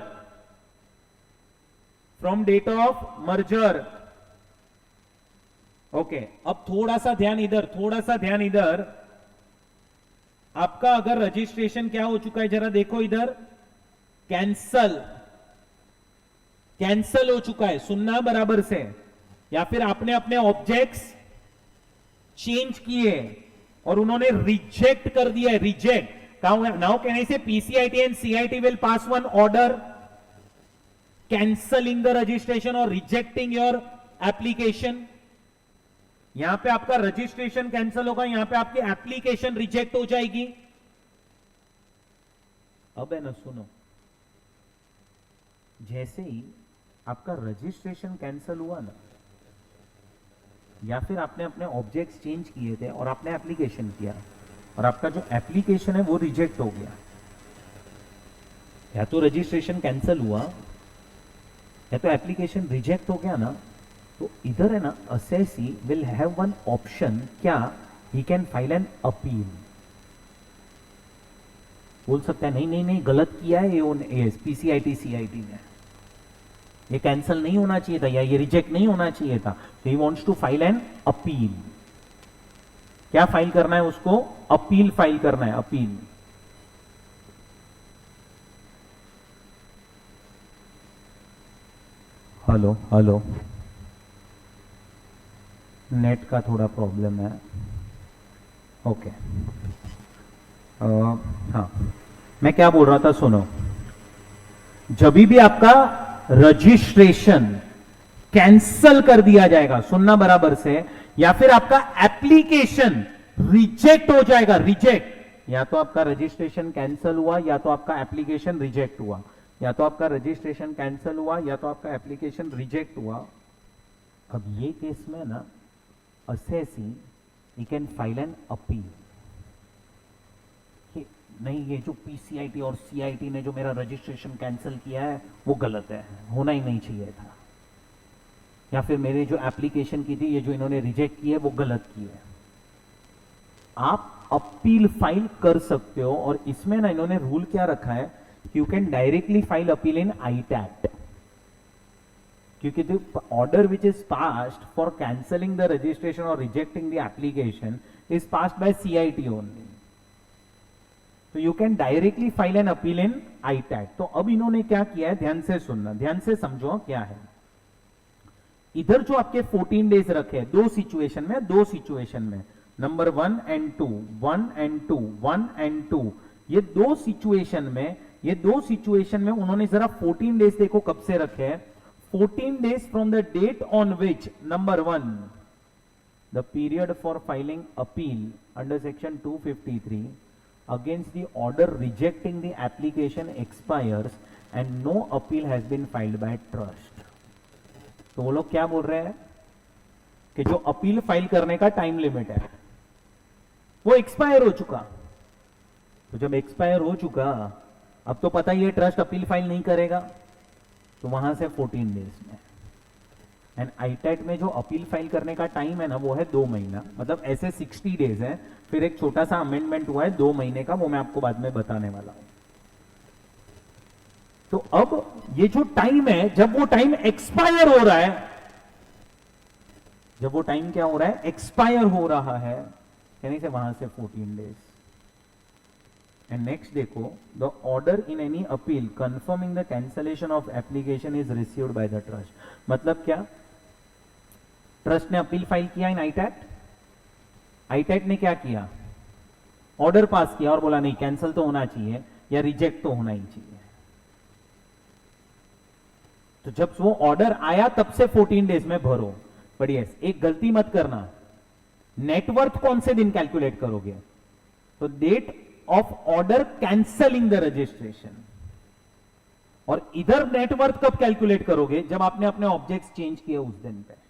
S1: From date of merger. Okay, अब थोड़ा सा ध्यान इधर। आपका अगर रजिस्ट्रेशन क्या हो चुका है जरा देखो इधर, कैंसल हो चुका है, सुनना बराबर से, या फिर आपने अपने ऑब्जेक्ट्स चेंज किए और उन्होंने रिजेक्ट कर दिया है। रिजेक्ट नाउ कैन आई से PCIT and CIT will pass one order cancelling the registration और रिजेक्टिंग योर एप्लीकेशन। यहां पे आपका रजिस्ट्रेशन कैंसिल होगा, यहां पे आपकी एप्लीकेशन रिजेक्ट हो जाएगी। अब है ना, सुनो, जैसे ही आपका रजिस्ट्रेशन कैंसिल हुआ ना, या फिर आपने अपने ऑब्जेक्ट्स चेंज किए थे और आपने एप्लीकेशन किया और आपका जो एप्लीकेशन है वो रिजेक्ट हो गया, या तो रजिस्ट्रेशन कैंसिल हुआ या तो एप्लीकेशन रिजेक्ट हो गया ना, तो इधर है ना assessee will have one option, क्या? He can file an appeal. बोल सकता है नहीं गलत किया है ये पीसीआईटी सीआईटी ने, ये कैंसिल नहीं होना चाहिए था या ये रिजेक्ट नहीं होना चाहिए था। तो he wants to file an appeal. क्या फाइल करना है उसको? अपील फाइल करना है, अपील। हेलो नेट का थोड़ा प्रॉब्लम है। ओके, हाँ, मैं क्या बोल रहा था सुनो। जब भी आपका रजिस्ट्रेशन कैंसल कर दिया जाएगा, सुनना बराबर से, या फिर आपका एप्लीकेशन रिजेक्ट हो जाएगा, रिजेक्ट, या तो आपका रजिस्ट्रेशन कैंसल हुआ या तो आपका एप्लीकेशन रिजेक्ट हुआ, या तो आपका रजिस्ट्रेशन कैंसल हुआ या तो आपका एप्लीकेशन रिजेक्ट हुआ। अब ये केस में ना assessee you can file an appeal कि नहीं, ये जो पीसीआईटी और सीआईटी ने जो मेरा रजिस्ट्रेशन कैंसिल किया है वो गलत है, होना ही नहीं चाहिए था, या फिर मेरे जो एप्लीकेशन की थी ये जो इन्होंने रिजेक्ट की है वो गलत की है। आप अपील फाइल कर सकते हो, और इसमें ना इन्होंने रूल क्या रखा है कि you can directly file appeal in ITAT, क्योंकि the order which is passed for cancelling the registration और rejecting the application is passed by CIT only, तो you can directly file an appeal in ITAT. तो अब इन्होंने क्या किया है, ध्यान से सुनना, ध्यान से समझो क्या है। इधर जो आपके 14 डेज रखे हैं, दो सिचुएशन में, नंबर 1 एंड 2, 1 एंड 2, 1 एंड 2, ये दो सिचुएशन में उन्होंने जरा 14 डेज देखो कब से रखे हैं। 14 days from the date on which, number 1, the period for filing appeal under section 253 against the order rejecting the application expires and no appeal has been filed by trust। तो वो लोग क्या बोल रहे हैं कि जो अपील फाइल करने का टाइम लिमिट है वो एक्सपायर हो चुका। तो जब एक्सपायर हो चुका, अब तो पता ही है ट्रस्ट अपील फाइल नहीं करेगा, तो वहां से 14 डेज में। एंड आईटैट में जो अपील फाइल करने का टाइम है ना वो है 2 महीना, मतलब ऐसे 60 डेज है, फिर एक छोटा सा अमेंडमेंट हुआ है 2 महीने का, वो मैं आपको बाद में बताने वाला हूं। तो अब ये जो टाइम है, जब वो टाइम एक्सपायर हो रहा है, जब वो टाइम क्या हो रहा है, एक्सपायर हो रहा है, यानी से वहां से 14 डेज। एंड नेक्स्ट देखो, the order in any appeal confirming the cancellation of application is received by the trust. मतलब क्या, ट्रस्ट ने अपील फाइल किया इन आईटैट, आईटैट ने क्या किया, ऑर्डर पास किया और बोला नहीं कैंसिल तो होना चाहिए या रिजेक्ट तो होना ही चाहिए। तो जब वो ऑर्डर आया तब से 14 डेज में भरो। बट यस, एक गलती मत करना, नेटवर्थ कौन से दिन कैलकुलेट करोगे, तो date of order cancelling the registration, और इधर नेटवर्थ कब कैलकुलेट करोगे, जब आपने अपने ऑब्जेक्ट्स चेंज किए उस दिन पे।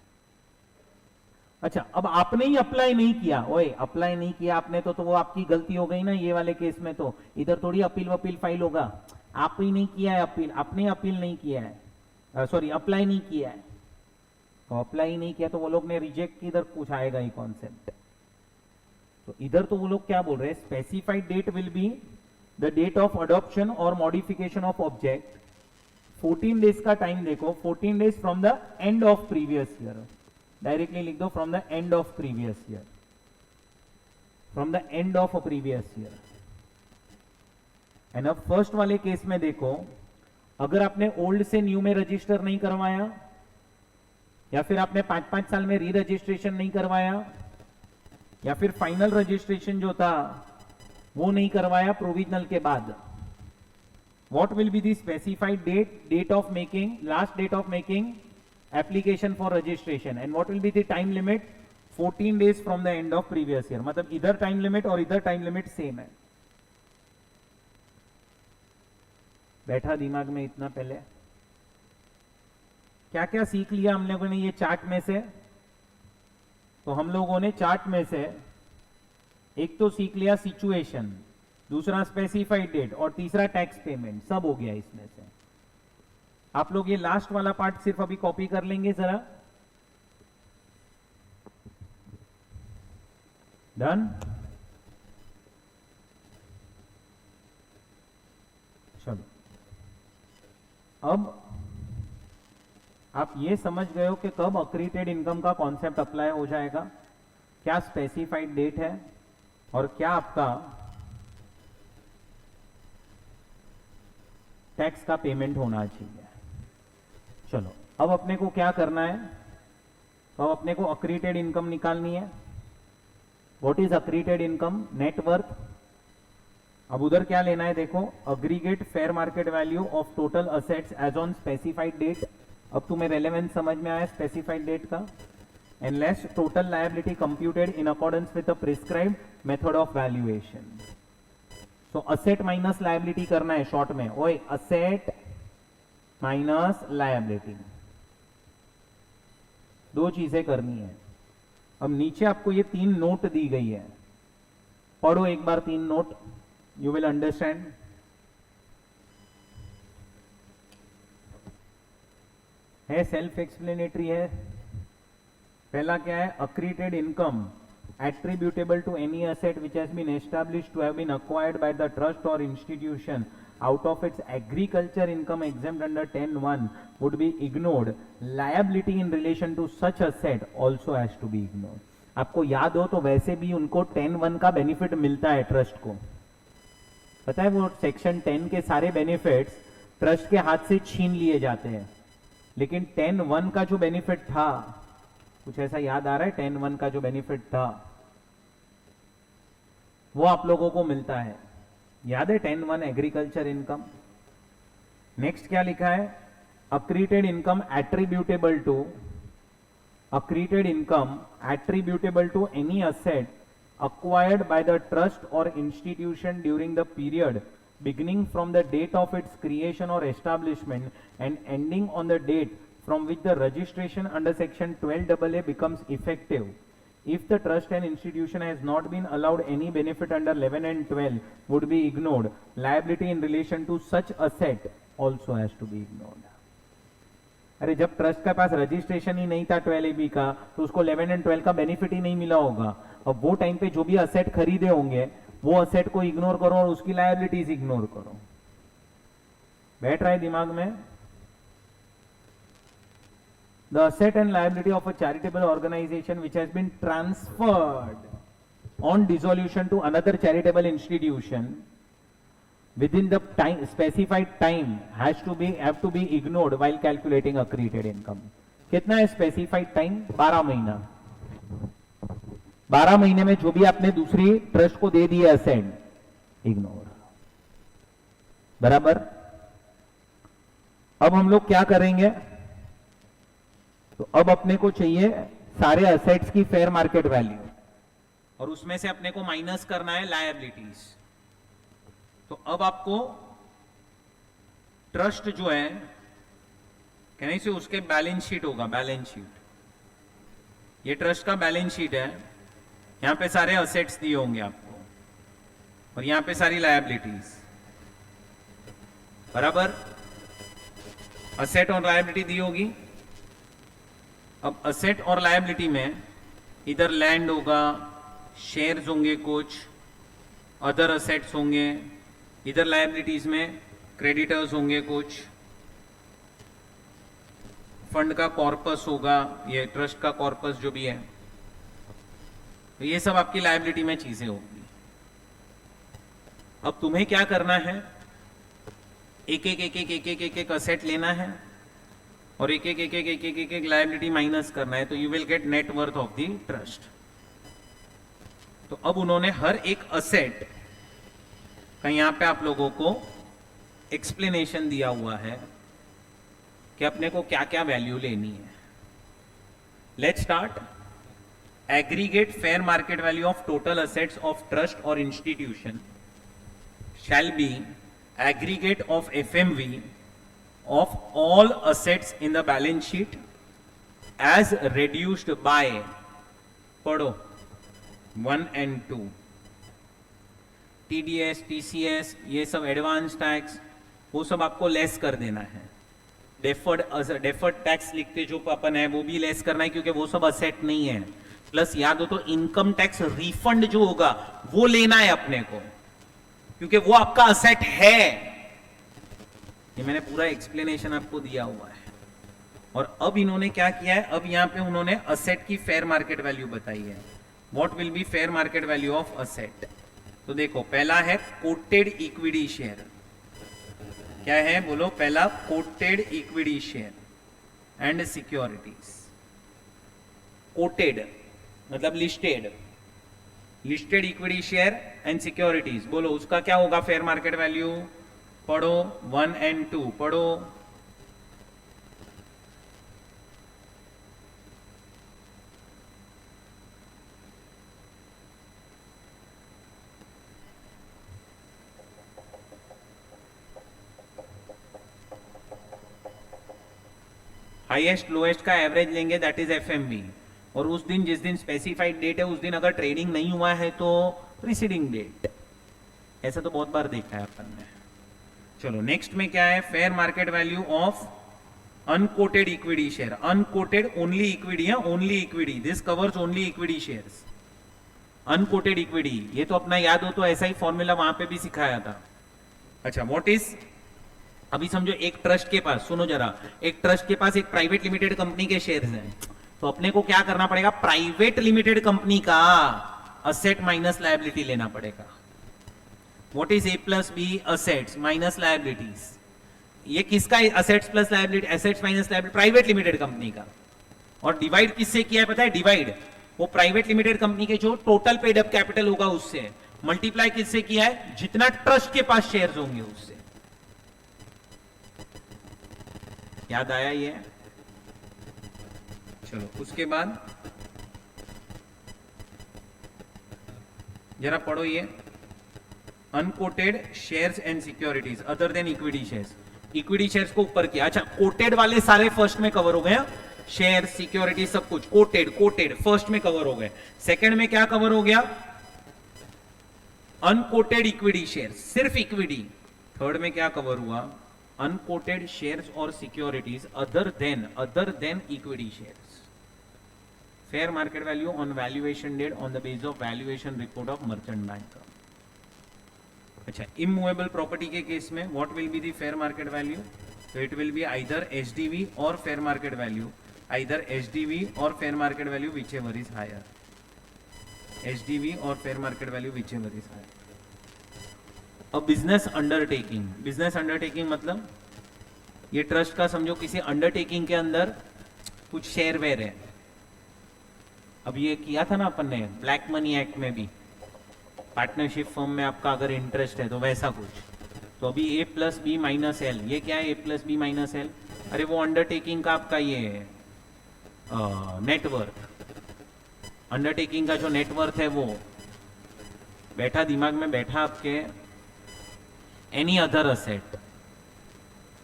S1: अच्छा, अब आपने ही अप्लाई नहीं किया, ओए अप्लाई नहीं किया आपने तो वो आपकी गलती हो गई ना, ये वाले केस में तो इधर थोड़ी अपील वपील फाइल होगा, आप ही नहीं किया है अपील, आपने अपील नहीं किया है, सॉरी अप्लाई नहीं किया है, तो अप्लाई नहीं किया तो वो लोग ने रिजेक्ट की, इधर कुछ आएगा ही कॉन्सेप्ट। तो इधर तो वो लोग क्या बोल रहे हैं, specified date will be the date of adoption और मॉडिफिकेशन ऑफ ऑब्जेक्ट। 14 डेज का टाइम देखो, 14 days from the end of previous year, directly लिख दो from the end of previous year, from the end of a previous year. And अब first वाले case में देखो, अगर आपने ओल्ड से न्यू में रजिस्टर नहीं करवाया, या फिर आपने 5-5 साल में री रजिस्ट्रेशन नहीं करवाया, या फिर फाइनल रजिस्ट्रेशन जो था वो नहीं करवाया प्रोविजनल के बाद, what will be the specified date of making, last date of making application for registration, and what will be the time limit, 14 days from the end of previous year. मतलब इधर time limit और इधर time limit same है। बैठा दिमाग में इतना? पहले क्या क्या सीख लिया हम लोगों ने ये चार्ट में से? तो हम लोगों ने चार्ट में से एक तो सीख लिया सिचुएशन, दूसरा स्पेसिफाइड डेट, और तीसरा टैक्स पेमेंट, सब हो गया इसमें से। आप लोग ये लास्ट वाला पार्ट सिर्फ अभी कॉपी कर लेंगे जरा। डन? चलो, अब आप ये समझ गए हो कि कब अक्रीटेड इनकम का कॉन्सेप्ट अप्लाई हो जाएगा, क्या स्पेसिफाइड डेट है, और क्या आपका टैक्स का पेमेंट होना चाहिए। चलो, अब अपने को क्या करना है, तो अब अपने को अक्रीटेड इनकम निकालनी है. What is accreted income? Net worth. अब उधर क्या लेना है देखो, aggregate fair market value of total assets as on specified date. अब तुम्हें रेलेवेंस समझ में आया स्पेसिफाइड डेट का. And less total liability computed in accordance with the prescribed method of valuation. So asset minus liability करना है short में. ओए असेट माइनस लायबिलिटी, दो चीजें करनी है. अब नीचे आपको ये 3 नोट दी गई है, पढ़ो एक बार 3 नोट, यू विल अंडरस्टैंड. है सेल्फ एक्सप्लेनेटरी है. पहला क्या है? Accreted income attributable to any asset which has been established to have been acquired by the trust or institution out of its agriculture income exempt under 10(1) would be ignored. Liability in relation to such asset also has to be ignored. आपको याद हो तो वैसे भी उनको 10(1) का benefit मिलता है ट्रस्ट को. पता है वो सेक्शन 10 के सारे बेनिफिट्स ट्रस्ट के हाथ से छीन लिए जाते हैं, लेकिन 10(1) का जो बेनिफिट था, कुछ ऐसा याद आ रहा है? 10(1) का जो बेनिफिट था वो आप लोगों को मिलता है. याद है 10(1) एग्रीकल्चर इनकम. नेक्स्ट क्या लिखा है? Accreted income attributable to any asset acquired by the trust or institution during the period beginning from the date of its creation or establishment and ending on the date from which the registration under section 12AA becomes effective. If the trust and institution has not been allowed any benefit under 11 and 12 would be ignored. Liability in relation to such asset also has to be ignored. अरे जब trust के पास registration ही नहीं था 12AB का, तो उसको 11 and 12 का benefit ही नहीं मिला होगा. अब वो टाइम पे जो भी असेट खरीदे होंगे वो असेट को इग्नोर करो और उसकी लायबिलिटीज इग्नोर करो. बैठ रहा है दिमाग में? The asset and liability of a charitable organization which has been transferred on dissolution to another charitable institution within the time specified time have to be ignored while calculating accreted income. कितना है specified time? 12 महीना. 12 महीने में जो भी आपने दूसरी trust को दे दिए असेट, इग्नोर. बराबर. अब हम लोग क्या करेंगे? तो अब अपने को चाहिए सारे असेट्स की फेयर मार्केट वैल्यू, और उसमें से अपने को माइनस करना है लायबिलिटीज. तो अब आपको ट्रस्ट जो है कहने से उसके बैलेंस शीट होगा. बैलेंस शीट, ये ट्रस्ट का बैलेंस शीट है. यहां पे सारे असेट्स दिए होंगे आपको और यहां पे सारी लायबिलिटीज. बराबर. असेट और लायबिलिटी दी होगी. अब असेट और लायबिलिटी में इधर लैंड होगा, शेयर्स होंगे, कुछ अदर असेट्स होंगे. इधर लायबिलिटीज में क्रेडिटर्स होंगे, कुछ फंड का कॉर्पस होगा, ये ट्रस्ट का कॉर्पस जो भी है. तो ये सब आपकी लायबिलिटी में चीजें होंगी. अब तुम्हें क्या करना है? एक एक असेट लेना है और एक लायबिलिटी माइनस करना है. तो you will get net worth of the trust. तो अब उन्होंने हर एक असेट का यहां पे आप लोगों को एक्सप्लेनेशन दिया हुआ है कि अपने को क्या क्या वैल्यू लेनी है. Let's start. Aggregate fair market value of total assets of trust और institution shall be aggregate of FMV of all assets in the balance sheet as reduced by, पढ़ो, 1 and 2. TDS, TCS, ये सब advance tax, वो सब आपको less कर देना है. डेफर्ड टैक्स लिखते जो अपन है वो भी लेस करना है क्योंकि वो सब असेट नहीं है. प्लस याद हो तो इनकम टैक्स रिफंड जो होगा वो लेना है अपने को, क्योंकि वो आपका असेट है. ये मैंने पूरा एक्सप्लेनेशन आपको दिया हुआ है. और अब इन्होंने क्या किया है? अब यहां पे उन्होंने असेट की फेयर मार्केट वैल्यू बताई है. What will be fair market value of asset? तो देखो, पहला है कोटेड इक्विटी शेयर. क्या है बोलो? पहला quoted equity share and securities. Quoted मतलब listed, listed equity share and securities, बोलो उसका क्या होगा फेयर मार्केट वैल्यू, पढ़ो 1 and 2 पढ़ो। हाईएस्ट लोएस्ट का एवरेज लेंगे, दैट इज एफएमवी, और उस दिन जिस दिन स्पेसिफाइड डेट है उस दिन अगर ट्रेडिंग नहीं हुआ है तो प्रीसीडिंग डेट। ऐसा तो बहुत बार देखा है अपन ने। चलो नेक्स्ट में क्या है, fair market value of unquoted equity share, unquoted only equity है, only equity, this covers only equity shares, unquoted equity, ये तो अपना याद हो तो ऐसा ही फॉर्मूला वहां पे भी सिखाया था। अच्छा व्हाट इज, अभी समझो एक ट्रस्ट के पास, सुनो जरा, एक ट्रस्ट के पास एक प्राइवेट लिमिटेड कंपनी के शेयर्स हैं, तो अपने को क्या करना पड़ेगा, प्राइवेट लिमिटेड कंपनी का असेट माइनस लायबिलिटी लेना पड़ेगा। What is A plus B, assets minus liabilities, ये किसका assets plus liability, assets minus liability, private limited company का, और डिवाइड किससे किया है पता है, डिवाइड वो प्राइवेट लिमिटेड कंपनी के जो टोटल पेड अप कैपिटल होगा उससे, मल्टीप्लाई किससे किया है, जितना ट्रस्ट के पास शेयर्स होंगे उससे। याद आया ये, चलो उसके बाद जरा पढ़ो ये, unquoted shares and securities other than equity shares, equity shares को ऊपर किया। अच्छा कोटेड वाले सारे फर्स्ट में कवर हो गए, शेयर सिक्योरिटी सब कुछ कोटेड, कोटेड फर्स्ट में कवर हो गए। सेकंड में क्या कवर हो गया, अनकोटेड इक्विटी शेयर्स, सिर्फ इक्विटी। थर्ड में क्या कवर हुआ, अनकोटेड शेयर्स और securities other than equity shares. Fair market value on valuation date on the base of valuation report of merchant bank. अच्छा इमूवेबल प्रॉपर्टी के case में what will be the fair market value, तो it will be either HDV और fair market value, either HDV और fair market value whichever is higher, HDV और fair market value whichever is higher. अब business undertaking, business undertaking मतलब ये trust का समझो किसी अंडरटेकिंग के अंदर कुछ शेयर वेयर है। अब ये किया था ना अपन ने ब्लैक मनी एक्ट में भी, पार्टनरशिप फर्म में आपका अगर इंटरेस्ट है तो वैसा कुछ। तो अभी ए प्लस बी माइनस एल, ये क्या है ए प्लस बी माइनस एल, अरे वो अंडरटेकिंग का आपका ये नेटवर्थ, अंडरटेकिंग का जो नेटवर्थ है वो बैठा दिमाग में बैठा आपके, any other asset,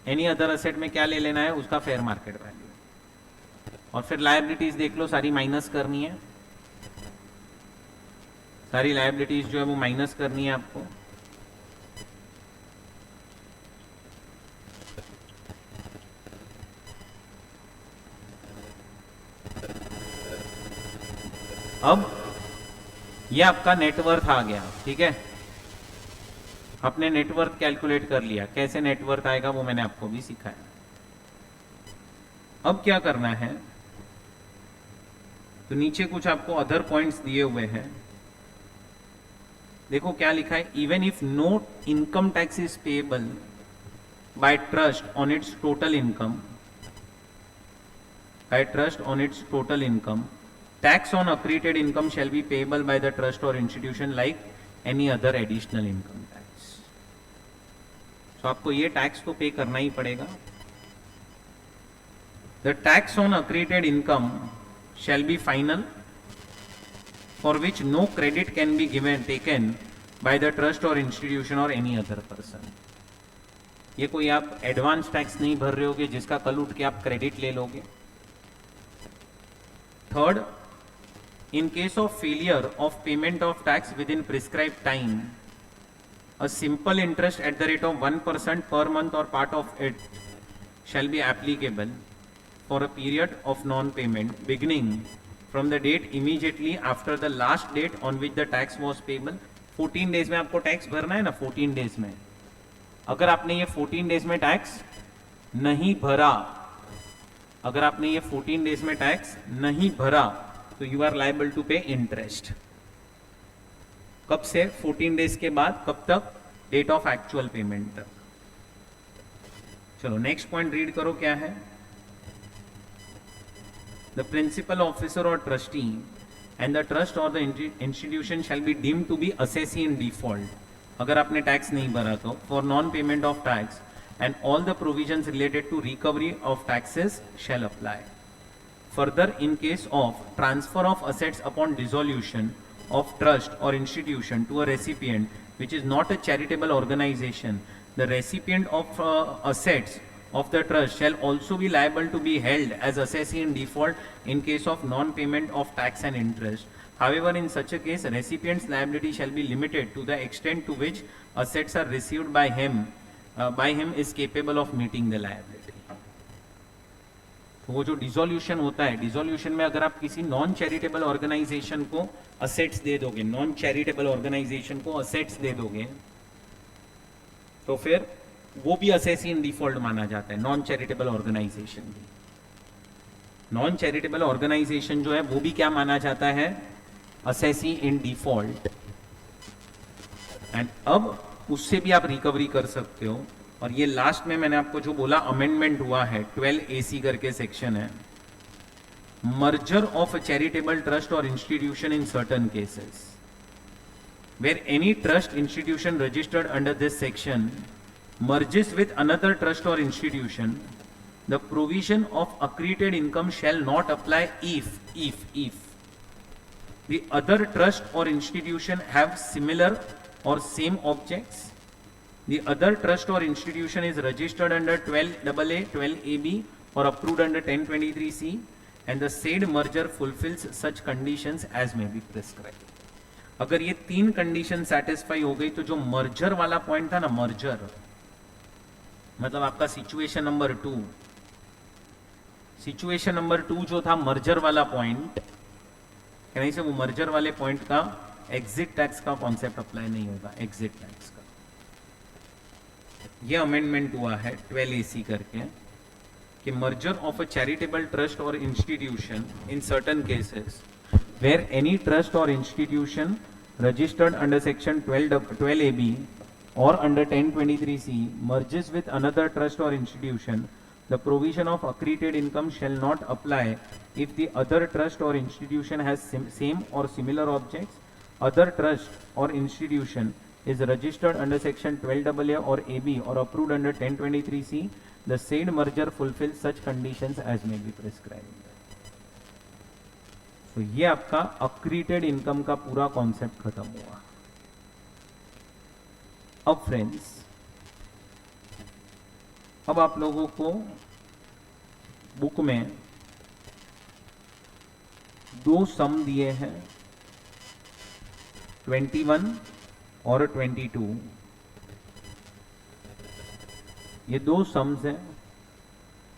S1: any other asset में क्या ले लेना है, उसका फेयर मार्केट वैल्यू, और फिर लायबिलिटीज देख लो सारी माइनस करनी है, सारी लायबिलिटीज जो है वो माइनस करनी है आपको। अब ये आपका नेटवर्थ आ गया, ठीक है, आपने नेटवर्थ कैलकुलेट कर लिया, कैसे नेटवर्थ आएगा वो मैंने आपको भी सिखाया। अब क्या करना है, तो नीचे कुछ आपको अदर पॉइंट्स दिए हुए हैं, देखो क्या लिखा है, even if no income tax is payable by trust on its total income, by trust on its total income, tax on accreted income shall be payable by the trust or institution like any other additional income tax. तो आपको ये tax तो पे करना ही पड़ेगा। The tax on accreted income shall be final, for which no credit can be taken by the trust or institution or any other person. ये कोई आप एडवांस टैक्स नहीं भर रहे होगे जिसका कल उठ के आप क्रेडिट ले लोगे। Third, in case of failure of payment of tax within prescribed time, a simple interest at the rate of 1% per month or part of it shall be applicable for a period of non-payment beginning from the date immediately after the last date on which the tax was payable. 14 days में आपको tax भरना है ना, 14 days में। अगर आपने ये 14 days में टैक्स नहीं भरा, अगर आपने ये 14 डेज में टैक्स नहीं भरा तो यू आर लाइबल टू पे इंटरेस्ट। कब से, 14 डेज के बाद, कब तक, डेट ऑफ एक्चुअल पेमेंट तक। चलो नेक्स्ट पॉइंट रीड करो क्या है, the principal officer or trustee and the trust or the institution shall be deemed to be assessee in default. अगर आपने टैक्स नहीं भरा तो for non-payment of tax and all the provisions related to recovery of taxes shall apply. Further, in case of transfer of assets upon dissolution of trust or institution to a recipient which is not a charitable organization, the recipient of assets of the trust shall also be liable to be held as assessee in default in case of non-payment of tax and interest. However, in such a case, recipient's liability shall be limited to the extent to which assets are received by him is capable of meeting the liability. तो वो जो dissolution होता है, dissolution में अगर आप किसी non charitable organisation को असेट्स दे दोगे, नॉन चैरिटेबल ऑर्गेनाइजेशन को असेट्स दे दोगे, तो फिर वो भी असेसी इन डिफॉल्ट माना जाता है, नॉन चैरिटेबल ऑर्गेनाइजेशन भी। नॉन चैरिटेबल ऑर्गेनाइजेशन जो है वो भी क्या माना जाता है, असेसी इन डिफॉल्ट। एंड अब उससे भी आप रिकवरी कर सकते हो। और ये लास्ट में मैंने आपको जो बोला अमेंडमेंट हुआ है 12AC करके सेक्शन है, merger of a charitable trust और institution in certain cases where any trust institution registered under this section merges with another trust or institution, the provision of accreted income shall not apply if the other trust or institution have similar or same objects, the other trust or institution is registered under 12AA, 12AB or approved under 1023C, and the said merger fulfills such conditions as may be prescribed. अगर ये तीन condition satisfy हो गई तो जो merger वाला point था ना, मर्जर मतलब आपका सिचुएशन नंबर 2, सिचुएशन नंबर 2 जो था मर्जर वाला पॉइंट, कहने से वो मर्जर वाले पॉइंट का एग्जिट टैक्स का कॉन्सेप्ट अप्लाई नहीं होगा, एग्जिट टैक्स का। ये अमेंडमेंट हुआ है 12AC करके कि merger of a charitable trust और institution in certain cases where any trust और institution registered under section 12AB or under 1023C merges with another trust or institution, the provision of accreted income shall not apply if the other trust or institution has same or similar objects, other trust or institution is registered under section 12AA or AB or approved under 1023C, the said merger fulfills such conditions as may be prescribed. So ये आपका accreted income का पूरा concept खत्म हुआ। अब friends, अब आप लोगों को बुक में दो सम दिए हैं 21 और 22। ये दो सम्स हैं,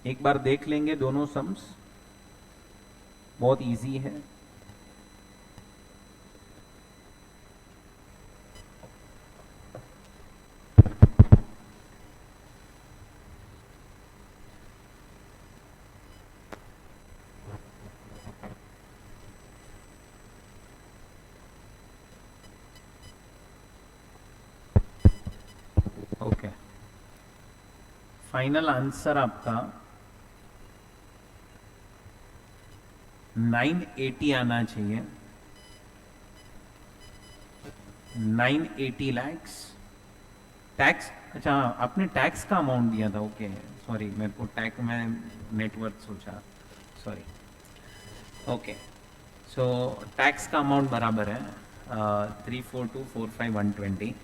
S1: एक बार देख लेंगे दोनों सम्स, बहुत इजी है। फाइनल आंसर आपका 980 आना चाहिए, 980 lakhs टैक्स। अच्छा आपने टैक्स का अमाउंट दिया था, ओके सॉरी, मेरे को टैक्स मैं नेटवर्क सोचा, सॉरी। ओके सो टैक्स का अमाउंट बराबर है 34245,120।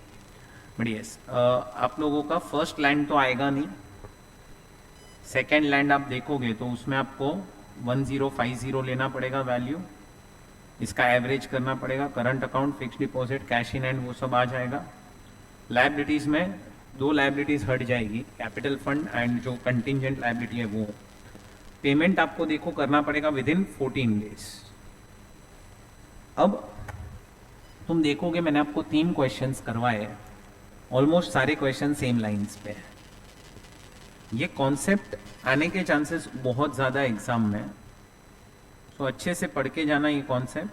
S1: बट यस, आप लोगों का फर्स्ट लैंड तो आएगा नहीं, सेकेंड लैंड आप देखोगे तो उसमें आपको 1050 लेना पड़ेगा वैल्यू, इसका एवरेज करना पड़ेगा, current account, fixed deposit, cash in hand, वो सब आ जाएगा। लायबिलिटीज में दो लायबिलिटीज हट जाएगी, कैपिटल फंड एंड जो कंटिंजेंट लायबिलिटी है वो। पेमेंट आपको देखो करना पड़ेगा विद इन 14 डेज। अब तुम देखोगे मैंने आपको 3 क्वेश्चंस करवाए, ऑलमोस्ट सारे क्वेश्चन सेम लाइंस पे है। ये कॉन्सेप्ट आने के चांसेस बहुत ज़्यादा एग्जाम में, तो अच्छे से पढ़ के जाना ये कॉन्सेप्ट,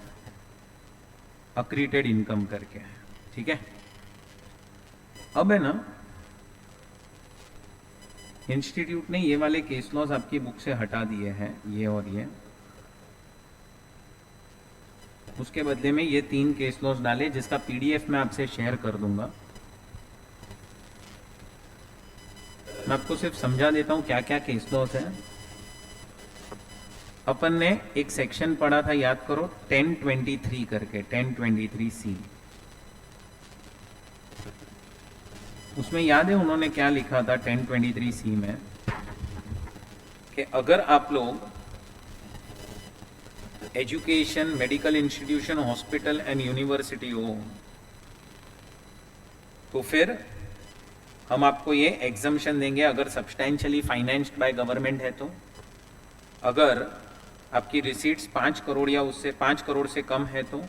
S1: अक्रीटेड इनकम करके, ठीक है। अब है ना, इंस्टीट्यूट ने ये वाले केस लॉज आपकी बुक से हटा दिए हैं, ये और ये, उसके बदले में ये 3 केस लॉस डाले, जिसका पीडीएफ मैं आपसे शेयर कर दूंगा। मैं आपको सिर्फ समझा देता हूं क्या क्या केस लॉस है। अपन ने एक सेक्शन पढ़ा था, याद करो, 1023 करके, 1023C। उसमें याद है उन्होंने क्या लिखा था 1023C में, कि अगर आप लोग education, medical institution, hospital and university हो, तो फिर हम आपको ये एग्जम्पशन देंगे अगर सब्सटेंशियली फाइनेंस्ड बाय गवर्नमेंट है तो, अगर आपकी रिसीट्स 5 करोड़ या उससे 5 करोड़ से कम है तो,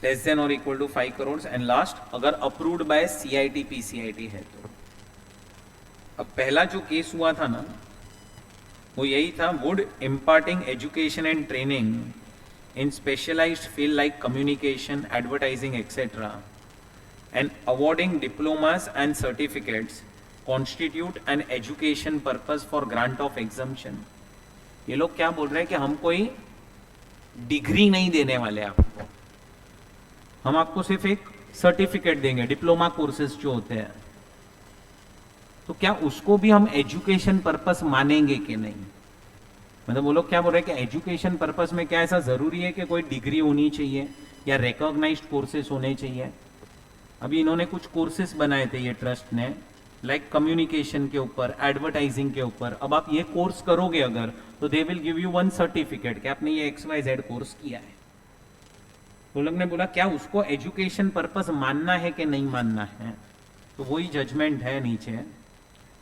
S1: लेस देन और equal to 5 crore, and last अगर अप्रूव्ड बाय CIT PCIT है तो। अब पहला जो केस हुआ था ना, वो यही था, would imparting education and training in specialised field like communication, advertising etcetera and awarding diplomas and certificates constitute an education purpose for grant of exemption. ये लोग क्या बोल रहे हैं कि हम कोई डिग्री नहीं देने वाले आपको, हम आपको सिर्फ एक सर्टिफिकेट देंगे, डिप्लोमा कोर्सेज जो होते हैं, तो क्या उसको भी हम एजुकेशन पर्पस मानेंगे कि नहीं? मतलब वो लोग क्या बोल रहे हैं कि एजुकेशन पर्पस में क्या ऐसा जरूरी है कि कोई डिग्री होनी चाहिए या रिकॉग्नाइज्ड कोर्सेज होने चाहिए? अभी इन्होंने कुछ कोर्सेज बनाए थे ये ट्रस्ट ने, लाइक कम्युनिकेशन के ऊपर, एडवर्टाइजिंग के ऊपर। अब आप ये कोर्स करोगे अगर, तो they will give you 1 certificate कि आपने ये XYZ कोर्स किया है। तो लोग ने बोला क्या उसको एजुकेशन पर्पस मानना है कि नहीं मानना है? तो वही जजमेंट है नीचे,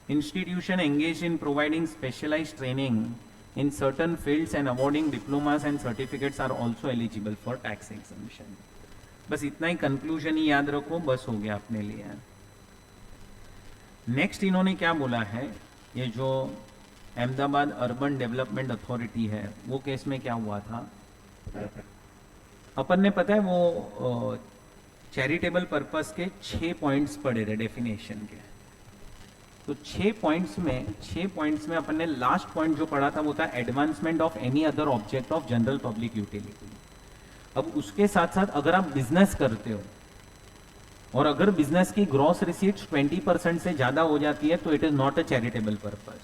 S1: institution engaged in providing specialized training in certain fields and awarding diplomas and certificates are also eligible for tax exemption। बस इतना ही कंक्लूजन ही याद रखो, बस हो गया अपने लिए। नेक्स्ट इन्होंने क्या बोला है, ये जो अहमदाबाद अर्बन डेवलपमेंट अथॉरिटी है, वो केस में क्या हुआ था, अपन ने पता है वो चैरिटेबल पर्पस के 6 पॉइंट्स पढ़े थे डेफिनेशन के। तो 6 पॉइंट्स में अपन ने लास्ट पॉइंट जो पढ़ा था वो था advancement of any other object of general public utility. अब उसके साथ साथ अगर आप बिजनेस करते हो और अगर बिजनेस की ग्रॉस रिसीट्स 20% से ज्यादा हो जाती है तो it is not a charitable purpose.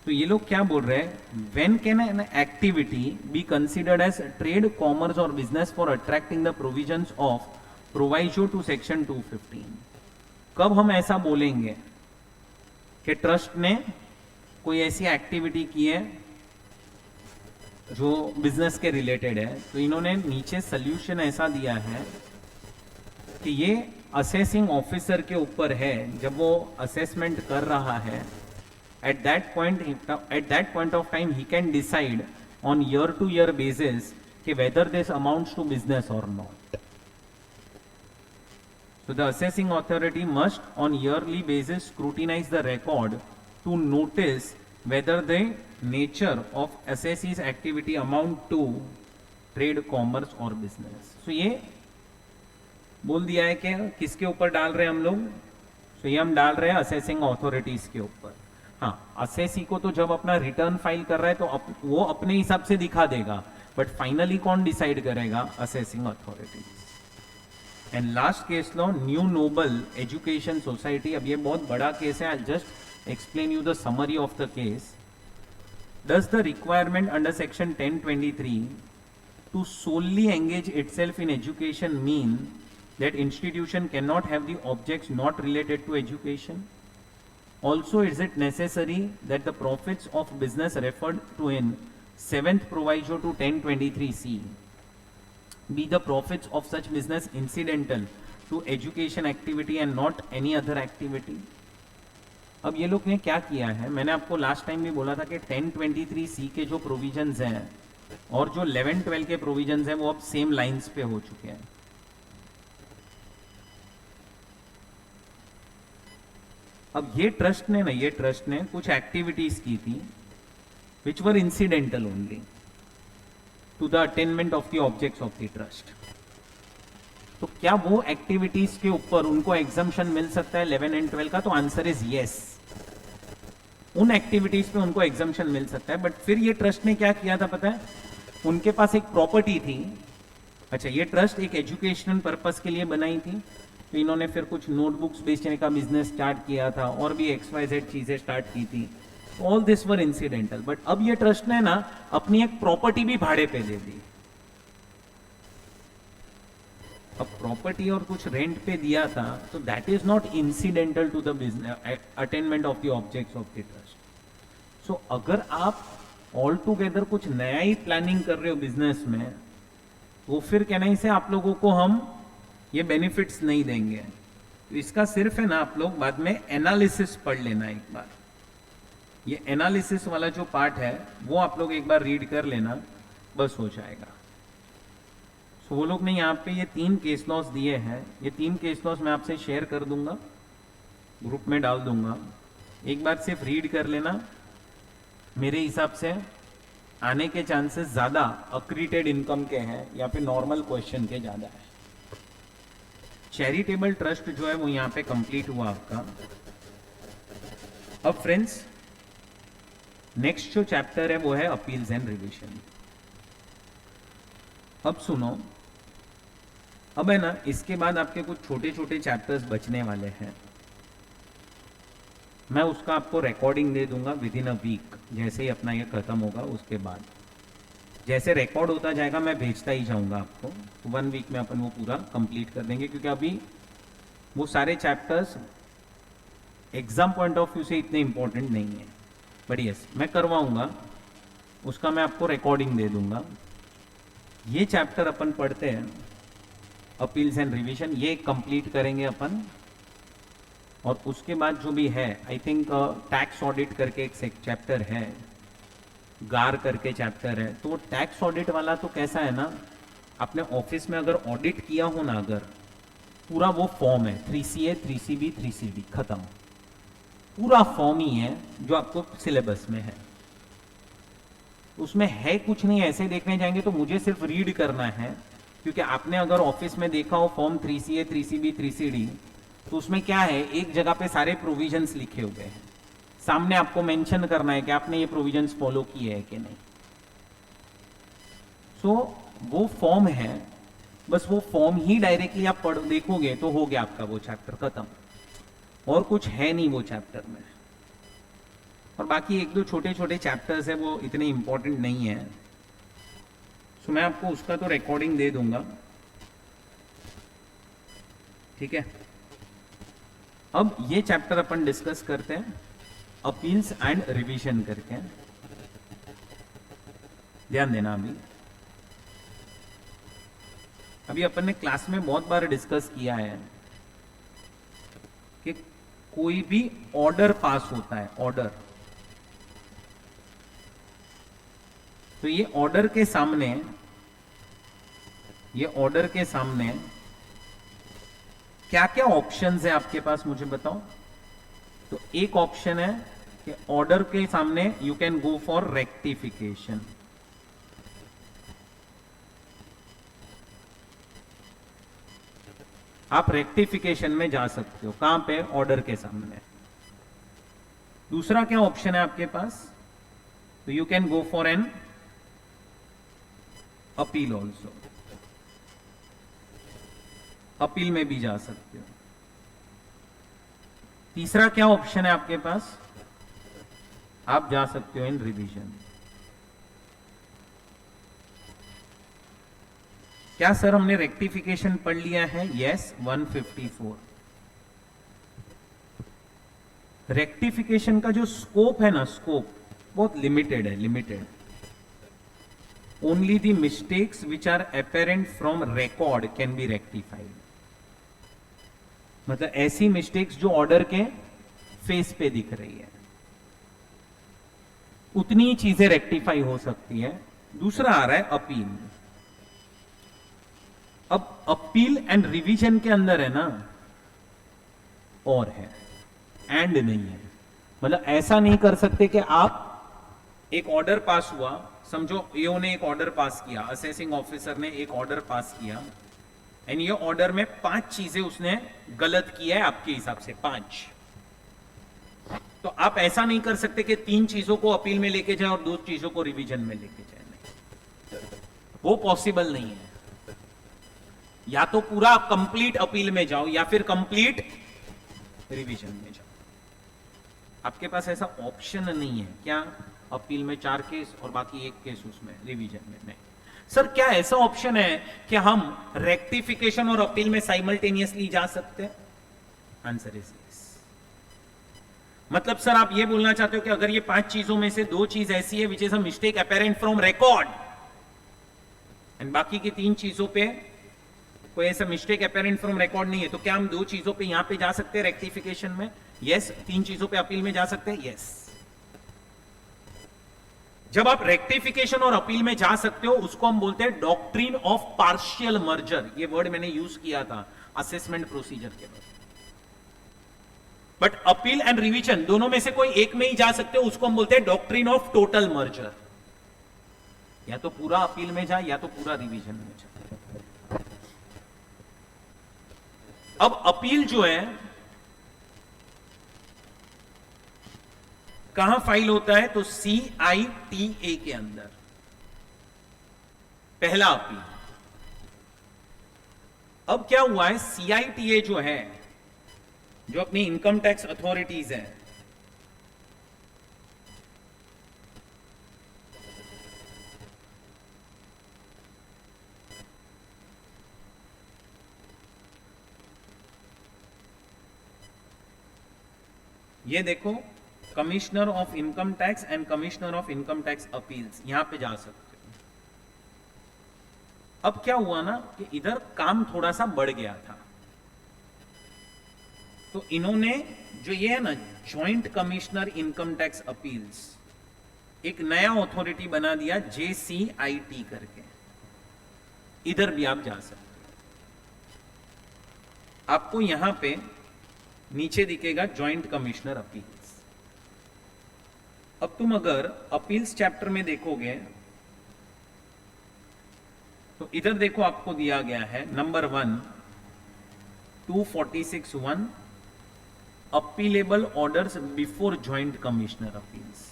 S1: तो ये लोग क्या बोल रहे हैं, when can an activity be considered as trade, commerce और business for attracting the provisions of proviso to section 215। कब हम ऐसा बोलेंगे कि ट्रस्ट ने कोई ऐसी एक्टिविटी की है जो बिजनेस के रिलेटेड है? तो इन्होंने नीचे सोल्यूशन ऐसा दिया है कि ये असेसिंग ऑफिसर के ऊपर है, जब वो असेसमेंट कर रहा है, at that point of time he can decide on year to year basis कि whether this amounts to business और not. So the assessing authority must on yearly basis scrutinize the record to notice whether the nature of assessee's activity amount to trade, commerce or business। So ये बोल दिया है कि किसके ऊपर डाल रहे हैं हम लोग? So ये हम डाल रहे हैं असेसिंग ऑथोरिटीज के ऊपर। हाँ, असेसी को तो जब अपना रिटर्न फाइल कर रहा है तो वो अपने हिसाब से दिखा देगा, बट फाइनली कौन डिसाइड करेगा? Assessing authorities. And last case लो, न्यू नोबल एजुकेशन सोसाइटी। अब ये बहुत बड़ा केस है, I just explain you the summary of the case. Does the requirement under section 1023 to solely engage itself in education mean that institution cannot have the objects not related to education? Also, is it necessary that the profits of business referred to in 7th proviso to 1023C be the profits of such business incidental to education activity and not any other activity? अब ये लोग ने क्या किया है, मैंने आपको last time भी बोला था कि 1023C के जो प्रोविजंस हैं और जो 11-12 के प्रोविजंस हैं वो अब सेम लाइंस पे हो चुके हैं। अब ये ट्रस्ट ने कुछ एक्टिविटीज की थी which were incidental only to the attainment of the objects of the trust. तो क्या वो एक्टिविटीज के ऊपर उनको एग्जम्पशन मिल सकता है 11 एंड 12 का? तो आंसर इज यस, उन एक्टिविटीज पे उनको एग्जम्पशन मिल सकता है। बट फिर ये ट्रस्ट ने क्या किया था पता है, उनके पास एक प्रॉपर्टी थी। अच्छा, ये ट्रस्ट एक एजुकेशनल पर्पस के लिए बनाई थी, तो इन्होंने फिर कुछ नोटबुक्स बेचने का बिजनेस स्टार्ट किया था और भी XYZ चीजें स्टार्ट की थी। All this were incidental, but अब ये ट्रस्ट ने ना अपनी एक प्रॉपर्टी भी भाड़े पे दे दी। अब प्रॉपर्टी और कुछ रेंट पे दिया था, तो that is not incidental to the business attainment of the objects of the trust. So अगर आप ऑल टुगेदर कुछ नया ही प्लानिंग कर रहे हो बिजनेस में, तो फिर कहना से आप लोगों को हम ये बेनिफिट्स नहीं देंगे। तो इसका सिर्फ है ना, आप लोग बाद में एनालिसिस पढ़ लेना एक बार। ये एनालिसिस वाला जो पार्ट है वो आप लोग एक बार रीड कर लेना, बस हो जाएगा। सो वो लोग ने यहाँ पे ये 3 केस लॉस दिए हैं। ये 3 केस लॉस मैं आपसे शेयर कर दूंगा, ग्रुप में डाल दूंगा, एक बार सिर्फ रीड कर लेना। मेरे हिसाब से आने के चांसेस ज्यादा अक्रीटेड इनकम के हैं या फिर नॉर्मल क्वेश्चन के ज्यादा है। चैरिटेबल ट्रस्ट जो है वो यहां पे कंप्लीट हुआ आपका। अब फ्रेंड्स, नेक्स्ट जो चैप्टर है वो है अपील्स एंड रिविजन। अब सुनो, अब है ना, इसके बाद आपके कुछ छोटे छोटे चैप्टर्स बचने वाले हैं। मैं उसका आपको रिकॉर्डिंग दे दूंगा विद इन अ वीक, जैसे ही अपना ये खत्म होगा उसके बाद। जैसे रिकॉर्ड होता जाएगा मैं भेजता ही जाऊंगा आपको, तो 1 वीक में अपन वो पूरा कंप्लीट कर देंगे, क्योंकि अभी वो सारे chapters exam point of view से इतने इंपॉर्टेंट नहीं है। बट यस, मैं करवाऊंगा, उसका मैं आपको रिकॉर्डिंग दे दूंगा। ये चैप्टर अपन पढ़ते हैं, अपील्स एंड रिविजन, ये कंप्लीट करेंगे अपन। और उसके बाद जो भी है, आई थिंक टैक्स ऑडिट करके एक चैप्टर है, गार करके चैप्टर है। तो टैक्स ऑडिट वाला तो कैसा है ना, आपने ऑफिस में अगर ऑडिट किया हो ना, अगर पूरा वो फॉर्म है 3CA 3CB 3CD खत्म, पूरा फॉर्म ही है जो आपको सिलेबस में है। उसमें है कुछ नहीं, ऐसे देखने जाएंगे तो मुझे सिर्फ रीड करना है, क्योंकि आपने अगर ऑफिस में देखा हो फॉर्म 3CA 3CB 3CD, तो उसमें क्या है, एक जगह पे सारे प्रोविजंस लिखे हुए हैं, सामने आपको मेंशन करना है कि आपने ये प्रोविजंस फॉलो किए हैं कि नहीं। सो वो फॉर्म है, बस वो फॉर्म ही डायरेक्टली आप पढ़ देखोगे तो हो गया आपका वो चैप्टर खत्म, और कुछ है नहीं वो चैप्टर में। और बाकी 1-2 छोटे छोटे चैप्टर्स है, वो इतने इंपॉर्टेंट नहीं है। सो मैं आपको उसका तो रिकॉर्डिंग दे दूंगा, ठीक है। अब ये चैप्टर अपन डिस्कस करते हैं अपील्स एंड रिवीजन करके, ध्यान देना। अभी अपन ने क्लास में बहुत बार डिस्कस किया है कि कोई भी ऑर्डर पास होता है, ऑर्डर, तो ये ऑर्डर के सामने, ये ऑर्डर के सामने क्या क्या ऑप्शंस है आपके पास, मुझे बताओ। तो एक ऑप्शन है कि ऑर्डर के सामने you can go for rectification. आप रेक्टिफिकेशन में जा सकते हो, कहां पे, ऑर्डर के सामने। दूसरा क्या ऑप्शन है आपके पास, तो you can go for an appeal also, appeal में भी जा सकते हो। तीसरा क्या ऑप्शन है आपके पास, आप जा सकते हो इन रिवीजन। क्या सर हमने रेक्टिफिकेशन पढ़ लिया है? यस, 154। रेक्टिफिकेशन का जो स्कोप है ना, स्कोप बहुत लिमिटेड है, limited. Only the mistakes which are apparent from record can be rectified. मतलब ऐसी मिस्टेक्स जो ऑर्डर के फेस पे दिख रही है, उतनी ही चीजें रेक्टिफाई हो सकती है। दूसरा आ रहा है अपील। अब अपील एंड रिवीजन के अंदर है ना, और है, एंड नहीं है। मतलब ऐसा नहीं कर सकते कि आप, एक ऑर्डर पास हुआ, समझो ईओ ने एक ऑर्डर पास किया, असेसिंग ऑफिसर ने एक ऑर्डर पास किया, एंड ये ऑर्डर में 5 चीजें उसने गलत किया है आपके हिसाब से, 5। तो आप ऐसा नहीं कर सकते कि 3 चीजों को अपील में लेके जाए और 2 चीजों को रिवीजन में लेके जाए। नहीं,
S2: वो पॉसिबल नहीं है। या तो पूरा कंप्लीट अपील में जाओ या फिर कंप्लीट रिवीजन में जाओ। आपके पास ऐसा ऑप्शन नहीं है। क्या? अपील में 4 केस और बाकी 1 केस उसमें रिवीजन में नहीं। सर क्या ऐसा ऑप्शन है कि हम रेक्टिफिकेशन और अपील में साइमल्टेनियसली जा सकते हैं? Answer is yes. मतलब सर आप ये बोलना चाहते हो कि अगर ये 5 चीजों में से 2 चीज ऐसी है which is a mistake apparent from record and बाकी की 3 चीजों पे कोई ऐसा मिस्टेक अपेरेंट फ्रॉम रिकॉर्ड नहीं है, तो क्या हम 2 चीजों पे यहां पे जा सकते हैं रेक्टिफिकेशन में? यस। 3 चीजों पे अपील में जा सकते हैं? यस। जब आप रेक्टिफिकेशन और अपील में जा सकते हो उसको हम बोलते हैं डॉक्ट्रिन ऑफ पार्शियल मर्जर। ये वर्ड मैंने यूज किया था असेसमेंट प्रोसीजर के बाद। बट अपील एंड रिवीजन दोनों में से कोई एक में ही जा सकते हो, उसको हम बोलते हैं डॉक्ट्रिन ऑफ टोटल मर्जर। या तो पूरा अपील में जा या तो पूरा रिवीजन में जा। अब अपील जो है कहां फाइल होता है? तो CITA के अंदर पहला अपील। अब क्या हुआ है, CITA जो है, जो अपनी इनकम टैक्स अथॉरिटीज है, ये देखो commissioner of income tax and commissioner of income tax appeals, यहां पे जा सकते हो। अब क्या हुआ ना कि इधर काम थोड़ा सा बढ़ गया था, तो इन्होंने जो ये है ना joint commissioner income tax appeals, एक नया अथॉरिटी बना दिया JCIT करके। इधर भी आप जा सकते हो। आपको यहां पे नीचे दिखेगा जॉइंट कमिश्नर अपील्स। अब तुम अगर अपील्स चैप्टर में देखोगे तो इधर देखो आपको दिया गया है number 1 246(1) appealable orders before joint commissioner appeals.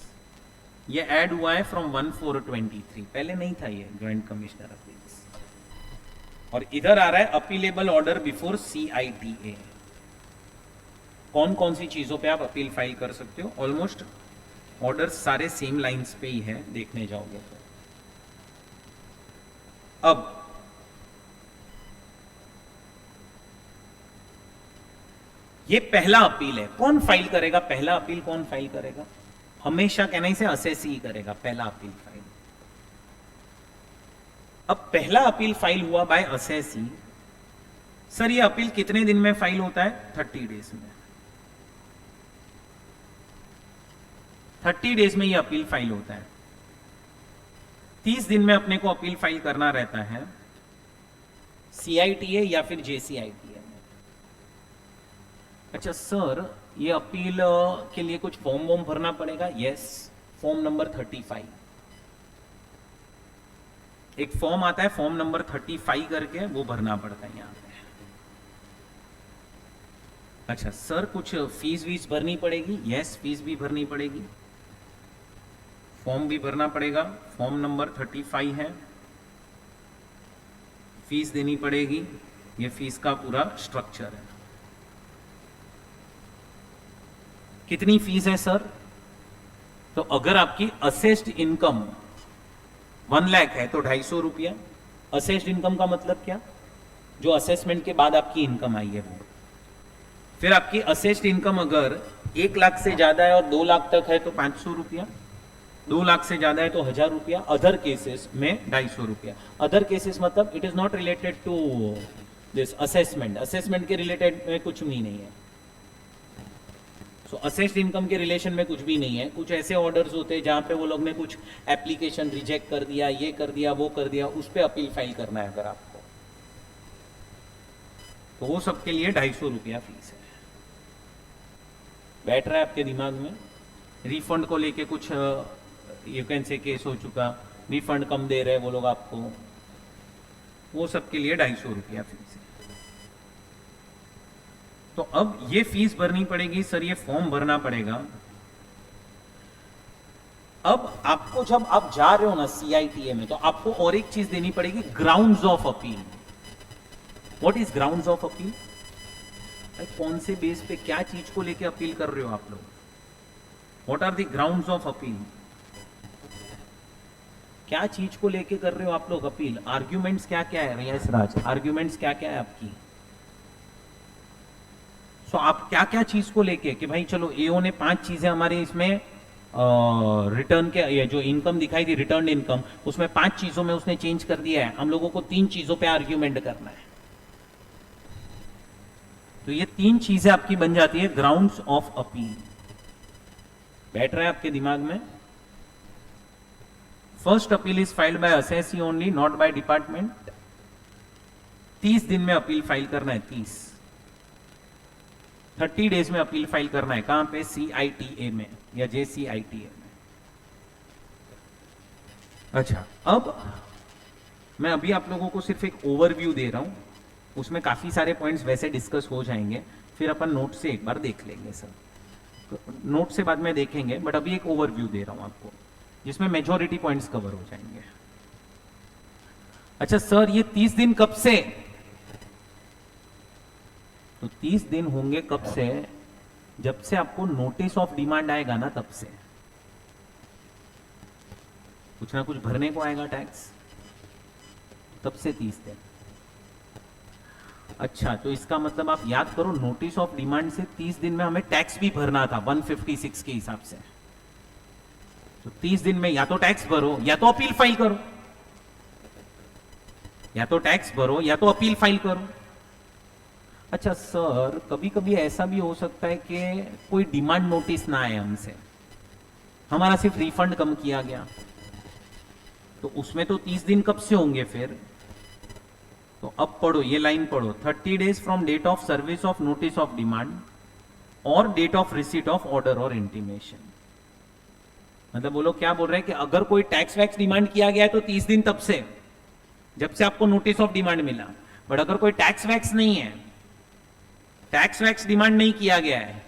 S2: ये ऐड हुआ है फ्रॉम 1/4/23। पहले नहीं था ये जॉइंट कमिश्नर अपील्स। और इधर आ रहा है अपीलेबल ऑर्डर बिफोर CITA। कौन कौन सी चीजों पे आप अपील फाइल कर सकते हो? ऑलमोस्ट ऑर्डर सारे सेम लाइंस पे ही है, देखने जाओगे तो। अब ये पहला अपील है, कौन फाइल करेगा? पहला अपील कौन फाइल करेगा? हमेशा कहना से असेसी ही करेगा पहला अपील फाइल। अब पहला अपील फाइल हुआ बाय असेसी। सर ये अपील कितने दिन में फाइल होता है? 30 डेज में। 30 डेज में ये अपील फाइल होता है। 30 दिन में अपने को अपील फाइल करना रहता है CITA या फिर JCITA में। अच्छा सर ये अपील के लिए कुछ फॉर्म वॉर्म भरना पड़ेगा? Yes, form number 35। एक फॉर्म आता है फॉर्म नंबर 35 करके, वो भरना पड़ता है यहाँ पे। अच्छा सर कुछ फीस वीस भरनी पड़ेगी? यस, फीस भी भरनी पड़ेगी, फॉर्म भी भरना पड़ेगा। फॉर्म नंबर 35 है, फीस देनी पड़ेगी। ये फीस का पूरा स्ट्रक्चर है। कितनी फीस है सर? तो अगर आपकी असेस्ड इनकम 1 लाख है तो 250 रुपया। असेस्ड इनकम का मतलब क्या? जो असेसमेंट के बाद आपकी इनकम आई है वो। फिर आपकी असेस्ड इनकम अगर 1 लाख से ज्यादा है और 2 लाख तक है तो 500 रुपया। 2 लाख से ज्यादा है तो 1000 रुपया। अदर केसेस में 250 रुपया। अदर केसेस मतलब it is not related to this assessment. Assessment के रिलेटेड में कुछ भी नहीं है। सो असेस्ड इनकम के रिलेशन में कुछ भी नहीं है। कुछ ऐसे ऑर्डर्स होते हैं जहां पे वो लोग ने कुछ एप्लीकेशन रिजेक्ट कर दिया, ये कर दिया, वो कर दिया, उस पर अपील फाइल करना है अगर आपको, तो वो सबके लिए 250 रुपया फीस है। बैठ रहा है आपके दिमाग में? रिफंड को लेके कुछ यू कैन से केस हो चुका, रिफंड कम दे रहे वो लोग आपको, वो सबके लिए 250 रुपया फीस है। तो अब ये फीस भरनी पड़ेगी सर, ये फॉर्म भरना पड़ेगा। अब आपको जब आप जा रहे हो ना सीआईटीए में, तो आपको और एक चीज देनी पड़ेगी, grounds of appeal. What is grounds of appeal? कौन से बेस पे क्या चीज को लेके अपील कर रहे हो आप लोग? What are the grounds of appeal? क्या चीज को लेके कर रहे हो आप लोग अपील? आर्ग्यूमेंट्स क्या क्या है यस राज? आर्ग्यूमेंट्स क्या क्या है आपकी? सो आप क्या क्या चीज को लेके कि भाई चलो एओ ने 5 चीजें हमारे इसमें रिटर्न के, ये जो इनकम दिखाई थी रिटर्न इनकम, उसमें 5 चीजों में उसने चेंज कर दिया है, हम लोगों को 3 चीजों पे आर्ग्यूमेंट करना है। तो ये 3 चीजें आपकी बन जाती है ग्राउंड्स ऑफ अपील। बैठ रहा है आपके दिमाग में? First appeal is filed by assessee only, not by department. 30 दिन में अपील फाइल करना है, 30 डेज में अपील फाइल करना है। कहां पे? सीआईटीए में या जेसीआईटीए में। अच्छा, अब मैं अभी आप लोगों को सिर्फ एक ओवरव्यू दे रहा हूं, उसमें काफी सारे पॉइंट्स वैसे डिस्कस हो जाएंगे, फिर अपन नोट से एक बार देख लेंगे सर। तो नोट से बाद में देखेंगे, बट अभी एक ओवरव्यू दे रहा हूं आपको, जिसमें मेजॉरिटी पॉइंट्स कवर हो जाएंगे। अच्छा सर, ये 30 दिन कब से? तो 30 दिन होंगे कब से? जब से आपको नोटिस ऑफ डिमांड आएगा ना, तब से। कुछ ना कुछ भरने को आएगा टैक्स, तब से 30 दिन। अच्छा, तो इसका मतलब आप याद करो, नोटिस ऑफ डिमांड से 30 दिन में हमें टैक्स भी भरना था 156 के हिसाब से। तो 30 दिन में या तो टैक्स भरो या तो अपील फाइल करो, या तो टैक्स भरो या तो अपील फाइल करो। अच्छा सर, कभी कभी ऐसा भी हो सकता है कि कोई डिमांड नोटिस ना आए हमसे, हमारा सिर्फ रिफंड कम किया गया, तो उसमें तो 30 दिन कब से होंगे फिर? तो अब पढ़ो, ये लाइन पढ़ो, 30 days from date of service of notice of demand और date of receipt of order और इंटीमेशन। मतलब वो लोग क्या बोल रहे हैं कि अगर कोई टैक्स वैक्स डिमांड किया गया है तो 30 दिन तब से, जब से आपको नोटिस ऑफ डिमांड मिला। बट अगर कोई टैक्स वैक्स नहीं है, टैक्स वैक्स डिमांड नहीं किया गया है,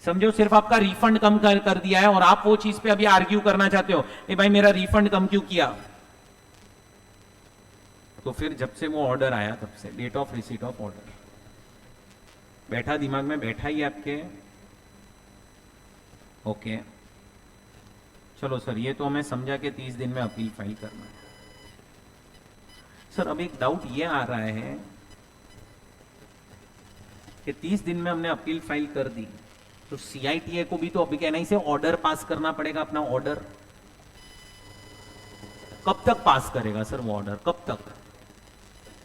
S2: समझो सिर्फ आपका रिफंड कम कर दिया है, और आप वो चीज पे अभी आर्ग्यू करना चाहते हो, ए भाई मेरा रिफंड कम क्यों किया, तो फिर जब से वो ऑर्डर आया तब से, date of receipt of order. बैठा दिमाग में? बैठा ही आपके? ओके, चलो सर, ये तो हमें समझा कि 30 दिन में अपील फाइल करना है। सर अब एक डाउट ये आ रहा है कि 30 दिन में हमने अपील फाइल कर दी, तो सीआईटीए को भी तो अभी कहना से ऑर्डर पास करना पड़ेगा। अपना ऑर्डर कब तक पास करेगा सर वो ऑर्डर? कब तक?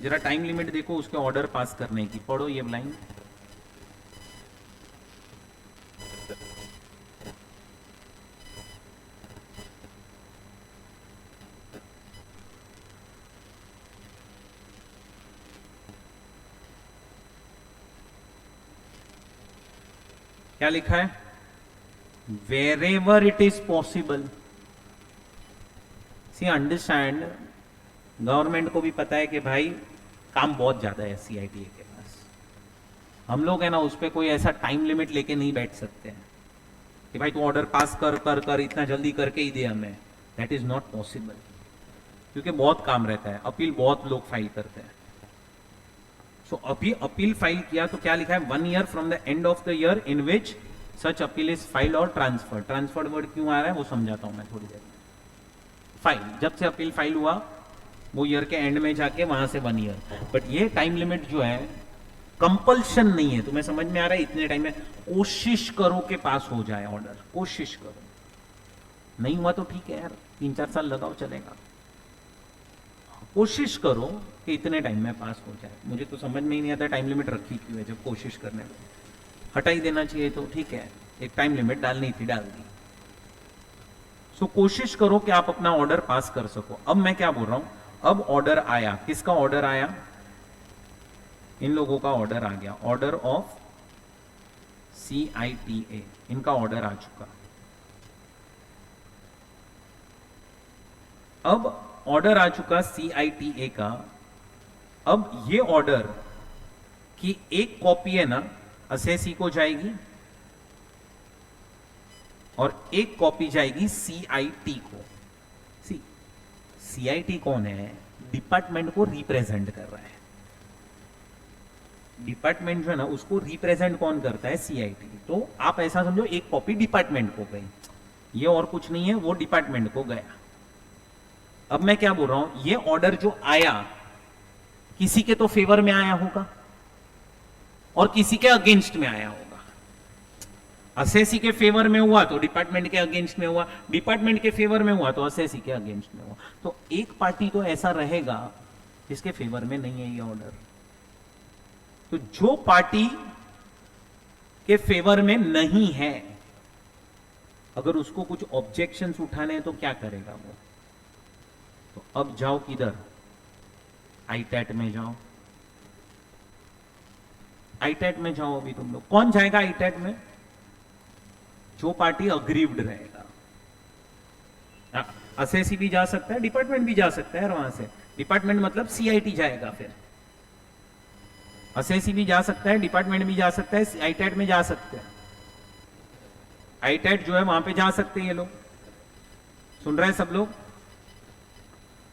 S2: जरा टाइम लिमिट देखो उसके ऑर्डर पास करने की, पढ़ो ये लाइन। क्या लिखा है? Wherever it is possible. See understand, government को भी पता है कि भाई काम बहुत ज्यादा है सीआईटीए के पास, हम लोग है ना उस पर कोई ऐसा टाइम लिमिट लेके नहीं बैठ सकते हैं कि भाई तू ऑर्डर पास कर कर कर इतना जल्दी करके ही दे हमें। दैट इज नॉट पॉसिबल, क्योंकि बहुत काम रहता है, अपील बहुत लोग फाइल करते हैं। सो अभी अपील फाइल किया तो क्या लिखा है? 1 year from the end of the year in which such appeal is filed और ट्रांसफर। ट्रांसफर्ड वर्ड क्यों आ रहा है वो समझाता हूं मैं थोड़ी देर में। फाइल, जब से अपील फाइल हुआ वो ईयर के एंड में जाके वहां से 1 ईयर। बट ये टाइम लिमिट जो है कंपल्शन नहीं है, तुम्हें समझ में आ रहा है? इतने टाइम में कोशिश करो कि पास हो जाए ऑर्डर, कोशिश करो। नहीं हुआ तो ठीक है यार, 3-4 साल लगाओ, चलेगा। कोशिश करो कि इतने टाइम में पास हो जाए। मुझे तो समझ में ही नहीं आता टाइम लिमिट रखी क्यों है, जब कोशिश करने में हटा ही देना चाहिए। तो ठीक है, एक टाइम लिमिट डालनी थी, डाल दी। सो कोशिश करो कि आप अपना ऑर्डर पास कर सको। अब मैं क्या बोल रहा हूं, अब ऑर्डर आया, किसका ऑर्डर आया? इन लोगों का ऑर्डर आ गया, ऑर्डर ऑफ सीआईटीए, इनका ऑर्डर आ चुका। अब ऑर्डर आ चुका सीआईटीए का। अब ये ऑर्डर की एक कॉपी है ना असेसी को जाएगी, और एक कॉपी जाएगी सीआईटी को। सीआईटी कौन है? डिपार्टमेंट को रिप्रेजेंट कर रहा है। डिपार्टमेंट जो है ना उसको रिप्रेजेंट कौन करता है? सीआईटी। तो आप ऐसा समझो एक कॉपी डिपार्टमेंट को गई, ये और कुछ नहीं है, वो डिपार्टमेंट को गया। अब मैं क्या बोल रहा हूं, ये ऑर्डर जो आया किसी के तो फेवर में आया होगा और किसी के अगेंस्ट में आया होगा। असेसी के फेवर में हुआ तो डिपार्टमेंट के अगेंस्ट में हुआ, डिपार्टमेंट के फेवर में हुआ तो असेसी के अगेंस्ट में हुआ। तो एक पार्टी तो ऐसा रहेगा जिसके फेवर में नहीं है ये ऑर्डर। तो जो पार्टी के फेवर में नहीं है, अगर उसको कुछ ऑब्जेक्शंस उठाने हैं तो क्या करेगा वो? तो अब जाओ किधर? आईटैट में जाओ। आईटैट में जाओ अभी तुम लोग। कौन जाएगा आईटैट में? जो पार्टी अग्रीव्ड रहेगा। असेसी भी जा सकता है, डिपार्टमेंट भी जा सकता है, और वहां से डिपार्टमेंट मतलब सीआईटी जाएगा। फिर असेसी भी जा सकता है, डिपार्टमेंट भी जा सकता है, आईटैट में जा सकते हैं। आईटैट जो है वहां पे जा सकते हैं ये लोग। सुन रहे हैं सब लोग?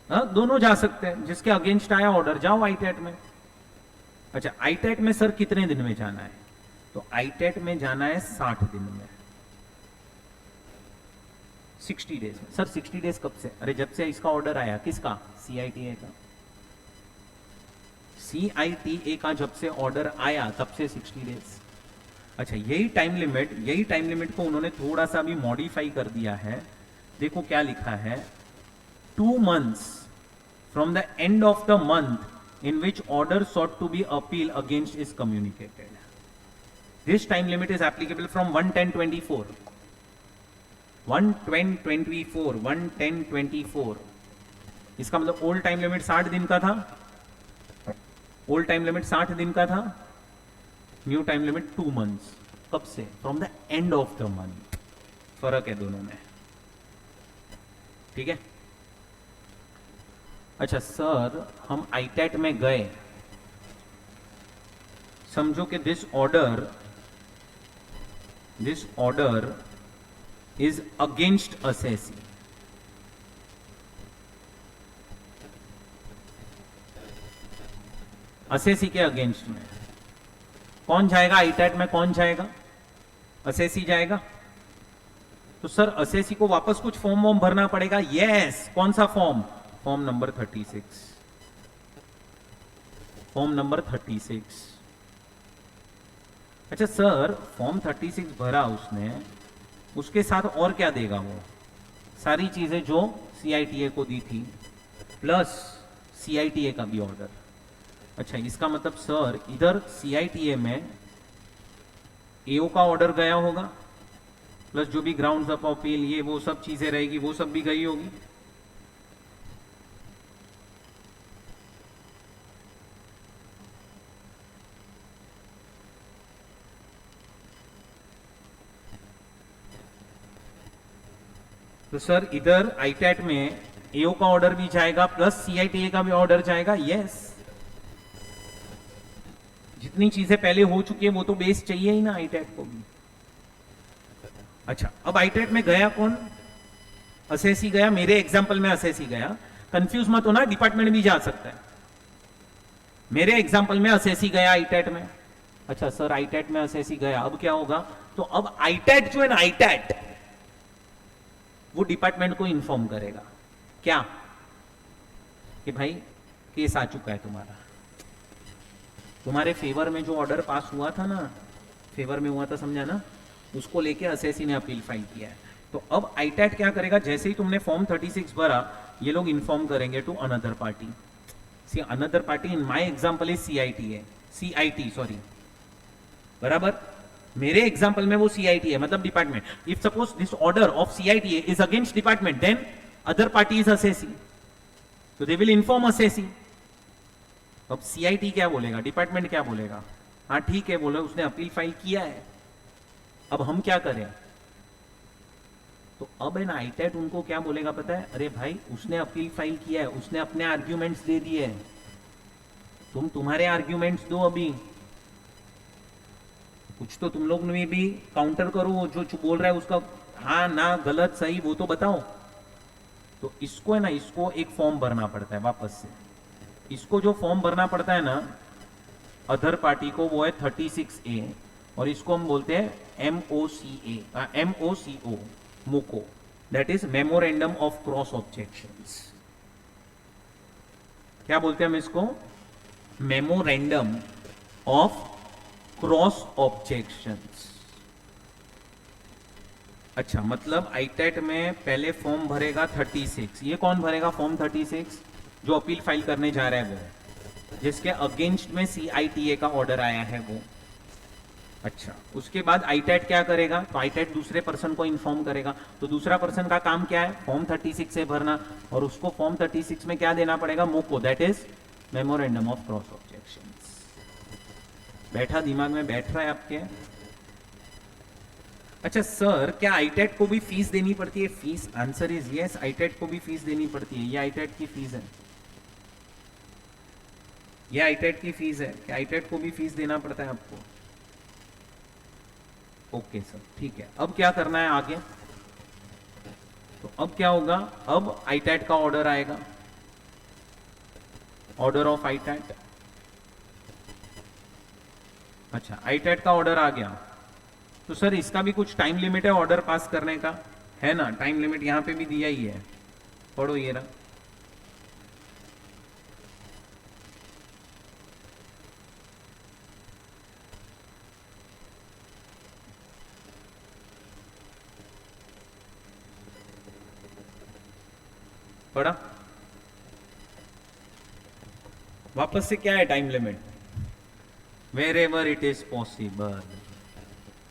S2: हाँ, दोनों जा सकते हैं। जिसके अगेंस्ट आया ऑर्डर, जाओ आईटैट में। अच्छा, आईटैट में सर कितने दिन में जाना है? तो आईटैट में जाना है 60 दिन में, 60 डेज में। सर 60 डेज कब से? अरे जब से इसका ऑर्डर आया। किसका? सीआईटीए का। सीआईटीए का जब से ऑर्डर आया तब से 60 डेज। अच्छा, यही टाइम लिमिट को उन्होंने थोड़ा सा भी मॉडिफाई कर दिया है। देखो क्या लिखा है, 2 months from the end of the month in which order sought to be appealed against is communicated. This time limit is applicable from 1/10/24. 1/10/24 इसका मतलब ओल्ड टाइम लिमिट 60 दिन का था। ओल्ड टाइम लिमिट 60 दिन का था, न्यू टाइम लिमिट 2 months। कब से? From the end of the month. फर्क है दोनों में, ठीक है। अच्छा सर, हम आईटैट में गए, समझो कि this order is against assessee. Assessee के अगेंस्ट में कौन जाएगा? आईटैट में कौन जाएगा? असेसी जाएगा। तो सर असेसी को वापस कुछ फॉर्म वॉर्म भरना पड़ेगा। यस, कौन सा form? Form number 36। Form number 36। अच्छा सर, फॉर्म 36 भरा उसने, उसके साथ और क्या देगा वो? सारी चीजें जो सीआईटीए को दी थी, प्लस सीआईटीए का भी ऑर्डर। अच्छा, इसका मतलब सर इधर सीआईटीए में एओ का ऑर्डर गया होगा, प्लस जो भी ग्राउंड्स ऑफ अपील, ये वो सब चीजें रहेगी, वो सब भी गई होगी। तो सर इधर आईटैट में एओ का ऑर्डर भी जाएगा, प्लस सीआईटीए का भी ऑर्डर जाएगा। यस, जितनी चीजें पहले हो चुकी है वो तो बेस चाहिए ही ना आईटैट को भी। अच्छा, अब आईटैट में गया कौन? असेसी गया। मेरे एग्जांपल में असेसी गया। कंफ्यूज मत होना, डिपार्टमेंट भी जा सकता है। मेरे एग्जांपल में असेसी गया आईटैट में। अच्छा सर, आईटैट में असेसी गया, अब क्या होगा? तो अब आईटैट जो है ना, आईटैट वो डिपार्टमेंट को इन्फॉर्म करेगा। क्या? कि भाई केस आ चुका है तुम्हारा, तुम्हारे फेवर में जो ऑर्डर पास हुआ था ना, फेवर में हुआ था, समझा ना, उसको लेके असेसी ने अपील फाइल किया है। तो अब आईटैट क्या करेगा? जैसे ही तुमने फॉर्म 36 भरा, ये लोग इन्फॉर्म करेंगे to another party. See another party in my example is CIT, sorry, बराबर। मेरे एग्जांपल में वो सीआईटी है, मतलब department. If suppose this order of CIT is against department, then other party is assessee, तो दे विल इन्फॉर्म असेसी। अब CIT क्या बोलेगा? डिपार्टमेंट क्या बोलेगा? हाँ ठीक है, बोले उसने अपील फाइल किया है, अब हम क्या करें? तो अब है ना आईटैट उनको क्या बोलेगा पता है? अरे भाई, उसने अपील फाइल किया है, उसने अपने आर्ग्यूमेंट्स दे दिए, तुम तुम्हारे आर्ग्यूमेंट्स दो। अभी कुछ तो तुम लोग ने भी काउंटर करो, जो बोल रहा है उसका हाँ ना गलत सही वो तो बताओ। तो इसको है ना, इसको एक फॉर्म भरना पड़ता है वापस से। इसको जो फॉर्म भरना पड़ता है ना अदर पार्टी को, वो है 36A, और इसको हम बोलते हैं MOCO, मोको, that is memorandum of cross objections. क्या बोलते हैं हम इसको? Memorandum of cross objections. अच्छा, मतलब आईटेट में पहले फॉर्म भरेगा 36। ये कौन भरेगा फॉर्म 36? जो अपील फाइल करने जा रहा है वो, जिसके अगेंस्ट में CITA का ऑर्डर आया है वो। अच्छा, उसके बाद आईटेट क्या करेगा? तो आईटेट दूसरे पर्सन को इन्फॉर्म करेगा। तो दूसरा पर्सन का काम क्या है? फॉर्म 36 से भरना, और उसको फॉर्म 36 में क्या देना पड़ेगा? मोको, that is memorandum of cross objections. बैठा? दिमाग में बैठ रहा है आपके? अच्छा सर, क्या आईटेट को भी फीस देनी पड़ती है? फीस, आंसर इज यस, आईटेट को भी फीस देनी पड़ती है। ये आईटेट की फीस है, ये आईटेट की फीस है। क्या आईटेट को भी फीस देना पड़ता है आपको? ओके सर, ठीक है। अब क्या करना है आगे? तो अब क्या होगा? अब आईटेट का ऑर्डर आएगा, ऑर्डर ऑफ आईटेट। अच्छा, आईटेट का ऑर्डर आ गया, तो सर इसका भी कुछ टाइम लिमिट है ऑर्डर पास करने का, है ना? टाइम लिमिट यहां पे भी दिया ही है, पढ़ो ये रहा। पढ़ा? वापस से क्या है time limit? Wherever it is possible.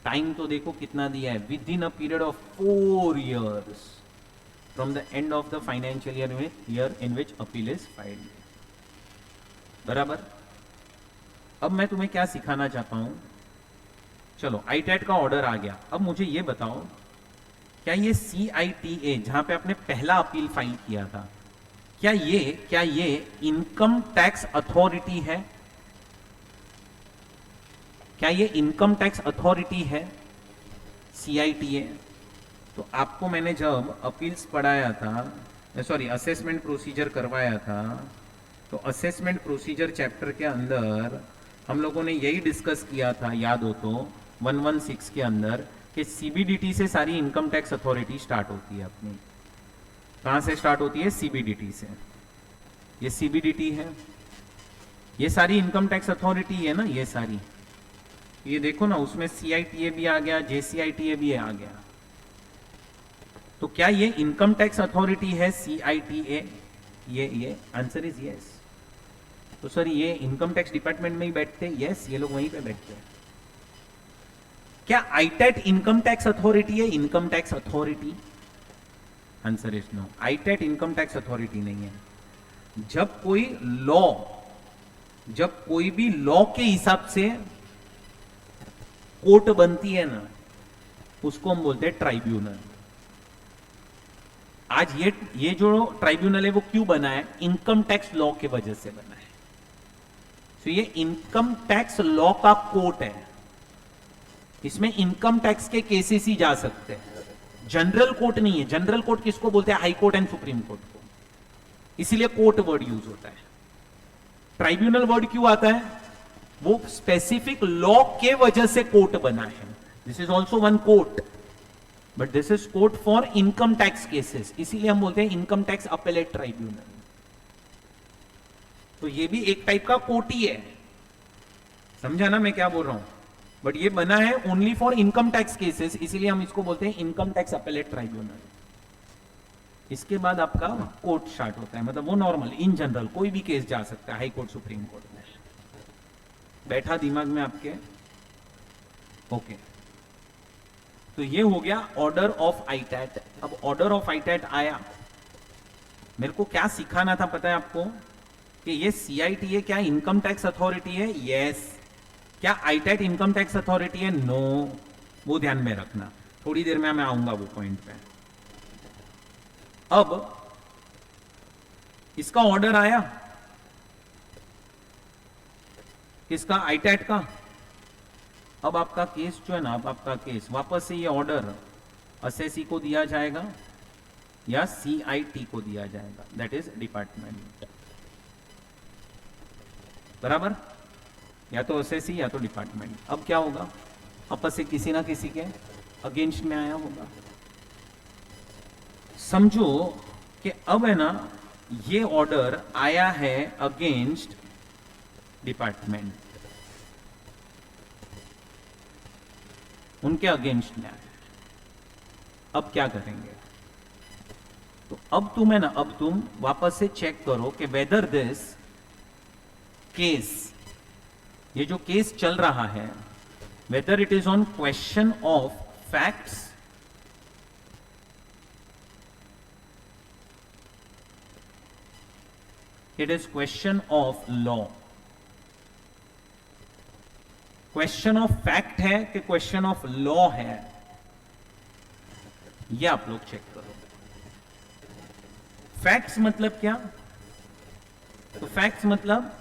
S2: Time तो देखो कितना दिया है, within a period of 4 years from the end of the financial year in which appeal is filed. बराबर? अब मैं तुम्हें क्या सिखाना चाहता हूं, चलो आईटेट का ऑर्डर आ गया। अब मुझे ये बताओ, क्या ये CITA जहां पे आपने पहला अपील फाइल किया था, क्या ये इनकम टैक्स अथॉरिटी है? क्या ये इनकम टैक्स अथॉरिटी है CITA? तो आपको मैंने जब अपील्स पढ़ाया था, सॉरी असेसमेंट प्रोसीजर करवाया था, तो असेसमेंट प्रोसीजर चैप्टर के अंदर हम लोगों ने यही डिस्कस किया था, याद हो तो 116 के अंदर, कि CBDT से सारी इनकम टैक्स अथॉरिटी स्टार्ट होती है अपनी। कहां से स्टार्ट होती है? CBDT से। ये CBDT है, ये सारी इनकम टैक्स अथॉरिटी है ना, ये सारी। ये देखो ना, उसमें CITA भी आ गया, JCITA भी आ गया। तो क्या ये इनकम टैक्स अथॉरिटी है CITA? ये आंसर इज यस। तो सर ये इनकम टैक्स डिपार्टमेंट में ही बैठते हैं? यस, ये लोग वहीं पे बैठते हैं। क्या आईटेट इनकम टैक्स अथॉरिटी है? Income tax authority? Answer is no, ITAT income tax authority नहीं है। जब कोई लॉ, जब कोई भी लॉ के हिसाब से कोर्ट बनती है ना, उसको हम बोलते हैं ट्राइब्यूनल। आज ये जो ट्राइब्यूनल है वो क्यों बना है? इनकम टैक्स लॉ के वजह से बना है। तो ये इनकम टैक्स लॉ का कोर्ट है, इसमें इनकम टैक्स के केसेस ही जा सकते हैं, जनरल कोर्ट नहीं है। जनरल कोर्ट किसको बोलते हैं? High court and supreme court को, इसीलिए कोर्ट वर्ड यूज होता है। ट्राइब्यूनल वर्ड क्यों आता है? वो स्पेसिफिक लॉ के वजह से कोर्ट बना है। This is also one court, but this is court for income tax cases, इसीलिए हम बोलते हैं इनकम टैक्स अपेलेट ट्राइब्यूनल। तो ये भी एक टाइप का कोर्ट ही है, समझा ना मैं क्या बोल रहा हूं? बट ये बना है only for income tax cases, इसीलिए हम इसको बोलते हैं इनकम टैक्स अपेलेट ट्राइब्यूनल। इसके बाद आपका कोर्ट स्टार्ट होता है, मतलब वो नॉर्मल इन जनरल कोई भी केस जा सकता है हाई कोर्ट सुप्रीम कोर्ट में। बैठा दिमाग में आपके? ओके, तो ये हो गया ऑर्डर ऑफ आईटेट। अब ऑर्डर ऑफ आईटेट आया, मेरे को क्या सिखाना था पता है आपको? कि ये CITA क्या इनकम टैक्स अथॉरिटी है? यस। क्या आईटेट इनकम टैक्स अथॉरिटी है? नो। वो ध्यान में रखना, थोड़ी देर में मैं आऊंगा वो पॉइंट पे। अब इसका ऑर्डर आया, किसका? आईटेट का। अब आपका केस जो है ना, अब आपका केस वापस से ये ऑर्डर असेसी को दिया जाएगा या CIT को दिया जाएगा, दैट इज डिपार्टमेंट। बराबर, या तो असेसी या तो डिपार्टमेंट। अब क्या होगा, आपस से किसी ना किसी के अगेंस्ट में आया होगा। समझो कि अब है ना, ये ऑर्डर आया है अगेंस्ट डिपार्टमेंट, उनके अगेंस्ट में आया। अब क्या करेंगे, तो अब तुम है ना, अब तुम वापस से चेक करो कि वेदर दिस केस, ये जो केस चल रहा है, whether it is on question of facts it is question of law. Question of fact है कि क्वेश्चन ऑफ लॉ है, ये आप लोग चेक करो। फैक्ट्स मतलब क्या, तो फैक्ट्स मतलब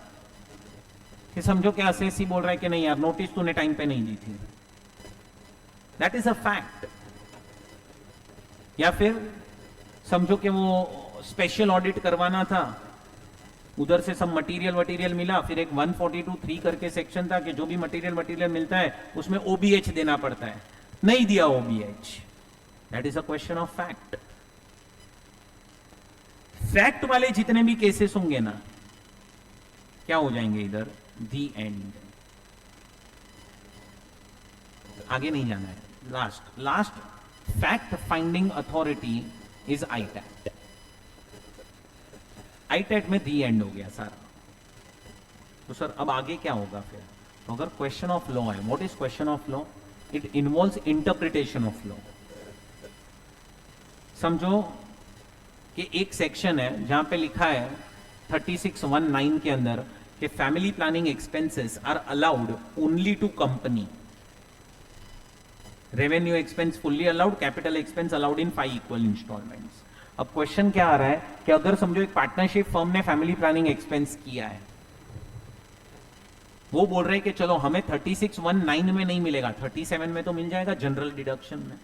S2: कि समझो कि असेसी बोल रहा है कि नहीं यार, नोटिस तूने टाइम पे नहीं दी थी, दैट इज अ फैक्ट। या फिर समझो कि वो स्पेशल ऑडिट करवाना था, उधर से सब मटेरियल मिला, फिर एक 142(3) करके सेक्शन था कि जो भी मटेरियल मिलता है उसमें OBH देना पड़ता है, नहीं दिया OBH, that is a question of fact. Fact वाले जितने भी केसेस होंगे ना, क्या हो जाएंगे इधर, दी एंड। आगे नहीं जाना है, last fact finding authority is ITAT। ITAT में दी एंड हो गया सारा। तो सर अब आगे क्या होगा फिर, तो अगर क्वेश्चन ऑफ लॉ है, what is question of law, it involves interpretation of law. समझो कि एक सेक्शन है जहां पे लिखा है 36(1)(9) के अंदर कि family planning expenses are allowed only to company, revenue expense fully allowed, capital expense allowed in 5 equal installments. अब क्वेश्चन क्या आ रहा है कि अगर समझो एक पार्टनरशिप फर्म ने फैमिली प्लानिंग एक्सपेंस किया है, वो बोल रहे हैं कि चलो हमें 36(1)(9) में नहीं मिलेगा, 37 में तो मिल जाएगा जनरल डिडक्शन में।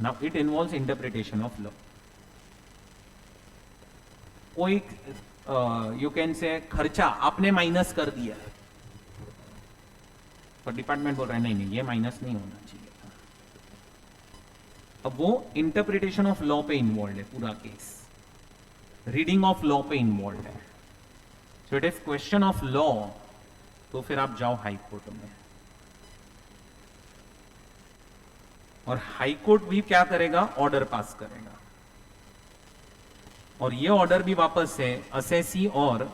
S2: Now it involves interpretation of law. कोई यू कैन से खर्चा आपने माइनस कर दिया, तो डिपार्टमेंट बोल रहा है नहीं ये माइनस नहीं होना चाहिए। अब वो इंटरप्रिटेशन ऑफ लॉ पे इन्वॉल्व है पूरा केस, रीडिंग ऑफ लॉ पे इन्वॉल्व है। So it is question of law, तो फिर आप जाओ हाई कोर्ट में, और हाई कोर्ट भी क्या करेगा, ऑर्डर पास करेगा, और ये ऑर्डर भी वापस से असेसी और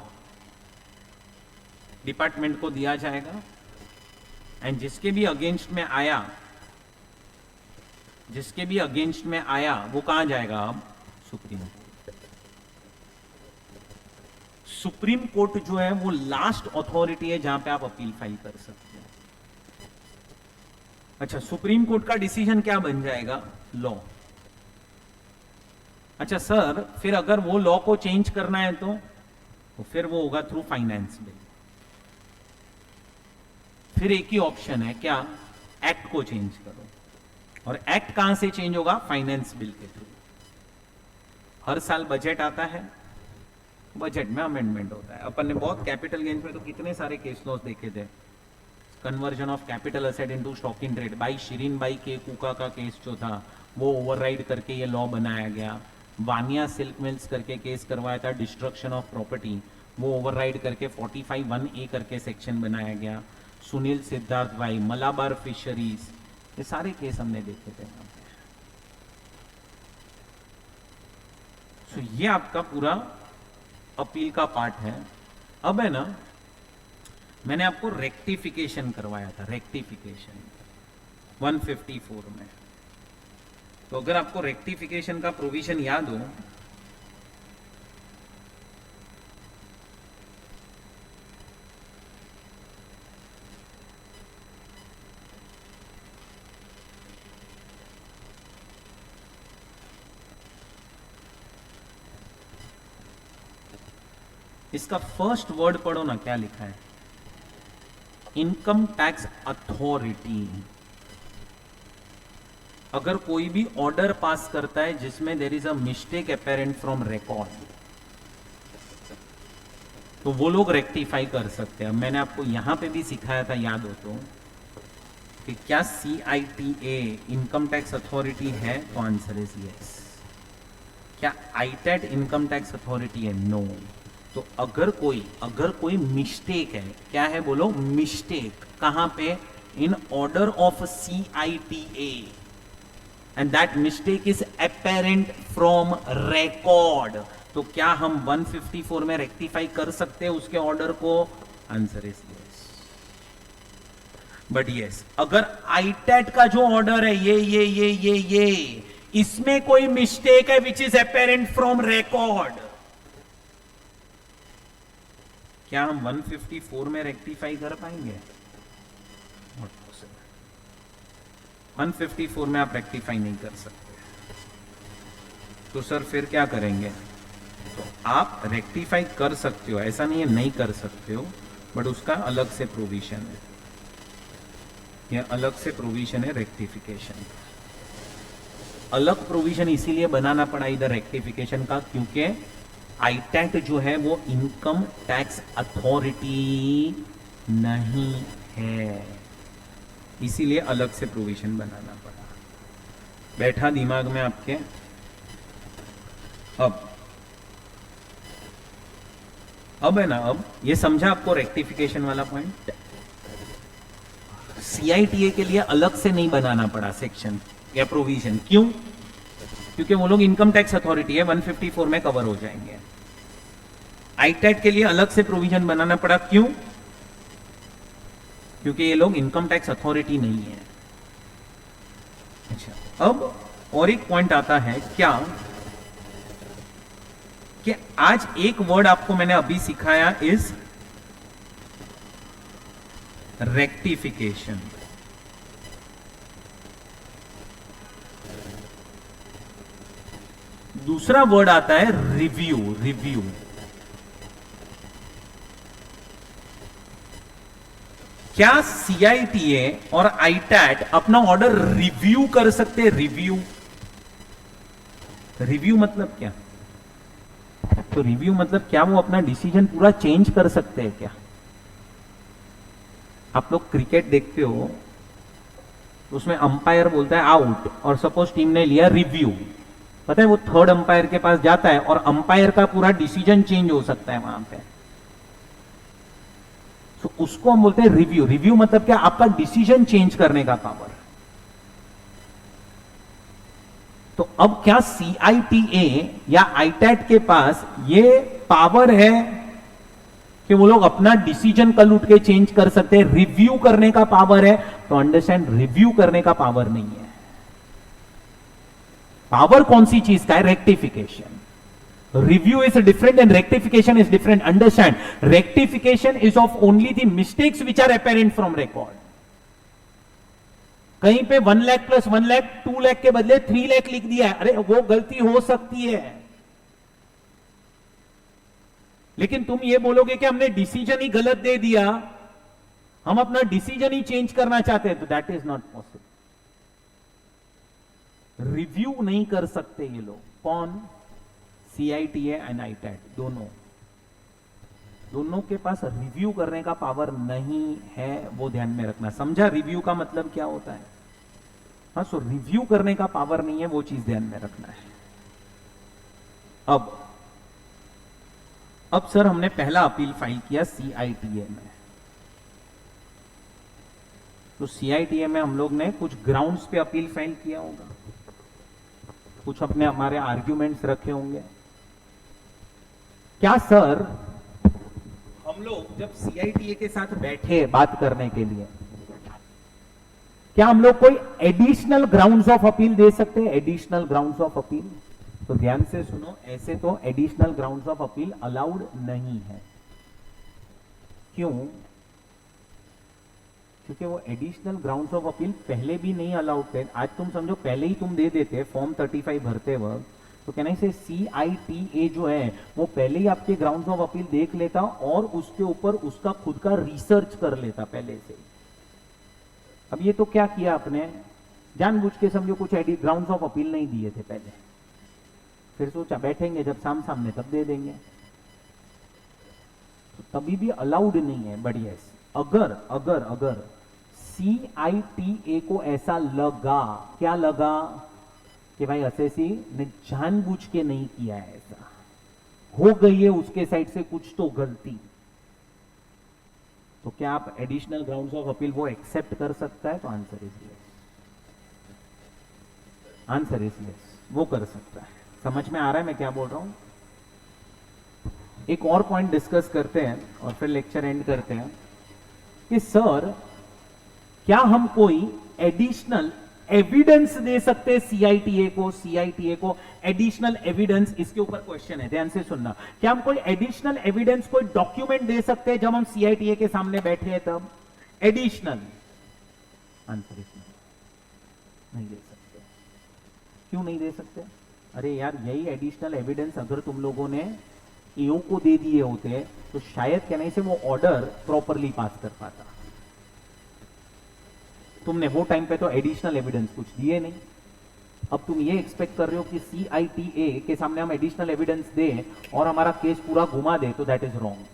S2: डिपार्टमेंट को दिया जाएगा। एंड जिसके भी अगेंस्ट में आया, वो कहां जाएगा, अब सुप्रीम कोर्ट। सुप्रीम कोर्ट जो है वो लास्ट अथॉरिटी है जहां पे आप अपील फाइल कर सकते हैं। अच्छा, सुप्रीम कोर्ट का डिसीजन क्या बन जाएगा, लॉ। अच्छा सर, फिर अगर वो लॉ को चेंज करना है तो फिर वो होगा थ्रू फाइनेंस बिल। फिर एक ही ऑप्शन है, क्या, एक्ट को चेंज करो, और एक्ट कहां से चेंज होगा, फाइनेंस बिल के थ्रू। हर साल बजट आता है, बजट में अमेंडमेंट होता है। अपन ने बहुत कैपिटल गेन्स में तो कितने सारे केस लॉस देखे थे, conversion of capital asset into stock in trade, भाई शिरीन बाई के कुका का केस जो था वो ओवरराइड करके ये लॉ बनाया गया। वानिया सिल्क मिल्स करके केस करवाया था, डिस्ट्रक्शन ऑफ प्रॉपर्टी, वो ओवरराइड करके 45(1)(a) करके सेक्शन बनाया गया। सुनील सिद्धार्थ भाई, मलाबार फिशरीज, ये सारे केस हमने देखे थे यहाँ पे। सो ये आपका पूरा अपील का पार्ट है। अब है ना, मैंने आपको रेक्टिफिकेशन करवाया था, रेक्टिफिकेशन 154 में। तो अगर आपको रेक्टिफिकेशन का प्रोविजन याद हो, इसका फर्स्ट वर्ड पढ़ो ना, क्या लिखा है, इनकम टैक्स अथॉरिटी। अगर कोई भी ऑर्डर पास करता है जिसमें there is a mistake apparent from record, तो वो लोग रेक्टिफाई कर सकते हैं। मैंने आपको यहां पे भी सिखाया था, याद हो तो, कि क्या CITA इनकम टैक्स अथॉरिटी है, तो आंसर इज यस। क्या ITAT इनकम टैक्स अथॉरिटी है, नो। तो अगर कोई मिस्टेक है, क्या है बोलो, मिस्टेक, कहां पे, in order of CITA, and that mistake is apparent from record, तो क्या हम 154 में रेक्टिफाई कर सकते हैं उसके ऑर्डर को, answer is yes. But yes, अगर ITAT का जो ऑर्डर है ये इसमें कोई मिस्टेक है which is apparent from record, क्या हम 154 में रेक्टिफाई कर पाएंगे? Not possible. 154 में आप रेक्टिफाई नहीं कर सकते। तो सर फिर क्या करेंगे? तो आप रेक्टिफाई कर सकते हो, ऐसा नहीं है नहीं कर सकते हो, बट उसका अलग से प्रोविजन है, यह अलग से प्रोविजन है रेक्टिफिकेशन। अलग प्रोविजन इसीलिए बनाना पड़ा इधर रेक्टिफिकेशन का, क्योंकि ITAT जो है वो इनकम टैक्स अथॉरिटी नहीं है, इसीलिए अलग से प्रोविजन बनाना पड़ा। बैठा दिमाग में आपके? अब है ना, अब ये समझा आपको रेक्टिफिकेशन वाला पॉइंट? CITA के लिए अलग से नहीं बनाना पड़ा सेक्शन या प्रोविजन, क्यों? क्योंकि वो लोग इनकम टैक्स अथॉरिटी है, 154 में कवर हो जाएंगे। ITAT के लिए अलग से प्रोविजन बनाना पड़ा, क्यों? क्योंकि ये लोग इनकम टैक्स अथॉरिटी नहीं है। अच्छा, अब और एक पॉइंट आता है क्या, कि आज एक वर्ड आपको मैंने अभी सिखाया, इज रेक्टिफिकेशन। दूसरा वर्ड आता है रिव्यू। रिव्यू क्या CITA और ITAT अपना ऑर्डर रिव्यू कर सकते? रिव्यू, रिव्यू मतलब क्या? तो रिव्यू मतलब क्या वो अपना डिसीजन पूरा चेंज कर सकते हैं क्या? आप लोग क्रिकेट देखते हो, उसमें अंपायर बोलता है आउट, और सपोज टीम ने लिया रिव्यू, पता है वो थर्ड अंपायर के पास जाता है और अंपायर का पूरा डिसीजन चेंज हो सकता है वहां पे। तो उसको हम बोलते हैं रिव्यू। रिव्यू मतलब क्या? आपका डिसीजन चेंज करने का पावर। तो अब क्या CITA या ITAT के पास ये पावर है कि वो लोग अपना डिसीजन कल उठ के चेंज कर सकते हैं? रिव्यू करने का पावर है, तो अंडरस्टैंड, रिव्यू करने का पावर नहीं है। पावर कौन सी चीज का है? Rectification. Review is different and rectification is different, understand. Rectification is of only the mistakes which are apparent from record. कहीं पे 1 लाख प्लस 1 लाख 2 लाख के बदले 3 लाख लिख दिया है, अरे वो गलती हो सकती है, लेकिन तुम ये बोलोगे कि हमने डिसीजन ही गलत दे दिया, हम अपना डिसीजन ही चेंज करना चाहते हैं, तो that is not possible. Review नहीं कर सकते ये लोग। कौन? CITA एंड ITAT दोनों के पास रिव्यू करने का पावर नहीं है, वो ध्यान में रखना। समझा रिव्यू का मतलब क्या होता है? हाँ, सो रिव्यू करने का पावर नहीं है, वो चीज ध्यान में रखना है। अब सर हमने पहला अपील फाइल किया CITA में, तो CITA में हम लोग ने कुछ ग्राउंड्स पे अपील फाइल किया होगा, कुछ अपने हमारे आर्ग्यूमेंट्स रखे होंगे। क्या सर हम लोग जब CITA के साथ बैठे बात करने के लिए, क्या हम लोग कोई एडिशनल ग्राउंड्स ऑफ अपील दे सकते हैं? एडिशनल ग्राउंड्स ऑफ अपील, तो ध्यान से सुनो, ऐसे तो additional grounds of appeal allowed नहीं है। क्यों? क्योंकि वो एडिशनल ग्राउंड्स ऑफ अपील पहले भी नहीं अलाउड थे। आज तुम समझो पहले ही तुम दे देते फॉर्म 35 भरते वक्त, तो कहना से CITA जो है वो पहले ही आपके ग्राउंड्स ऑफ अपील देख लेता और उसके ऊपर उसका खुद का रिसर्च कर लेता पहले से। अब ये तो क्या किया आपने,
S1: जानबूझ के समझो कुछ ग्राउंड्स ऑफ अपील नहीं दिए थे पहले, फिर सोचा बैठेंगे जब सामने तब दे देंगे, तो तभी भी अलाउड नहीं है। बट यस, अगर अगर अगर CITA को ऐसा लगा, क्या लगा कि भाई असेसी ने जानबूझ के नहीं किया है, ऐसा हो गई है उसके साइड से कुछ तो गलती, तो क्या आप एडिशनल ग्राउंड्स ऑफ अपील वो एक्सेप्ट कर सकता है? तो answer is yes, answer is yes, वो कर सकता है। समझ में आ रहा है मैं क्या बोल रहा हूं? एक और पॉइंट डिस्कस करते हैं और फिर लेक्चर एंड करते हैं कि सर क्या हम कोई एडिशनल एविडेंस दे सकते हैं CITA को एडिशनल एविडेंस? इसके ऊपर क्वेश्चन है, ध्यान से सुनना। क्या हम कोई एडिशनल एविडेंस, कोई डॉक्यूमेंट दे सकते हैं जब हम CITA के सामने बैठे हैं तब? एडिशनल आंसर इसमें नहीं दे सकते। क्यों नहीं दे सकते? अरे यार, यही एडिशनल एविडेंस अगर तुम लोगों ने EO को दे दिए होते तो शायद कहने से वो ऑर्डर प्रॉपरली पास कर पाता। तुमने वो टाइम पे तो एडिशनल एविडेंस कुछ दिए नहीं। अब तुम ये एक्सपेक्ट कर रहे हो कि CITA के सामने हम एडिशनल एविडेंस दें और हमारा केस पूरा घुमा दे, तो दैट इज रॉन्ग।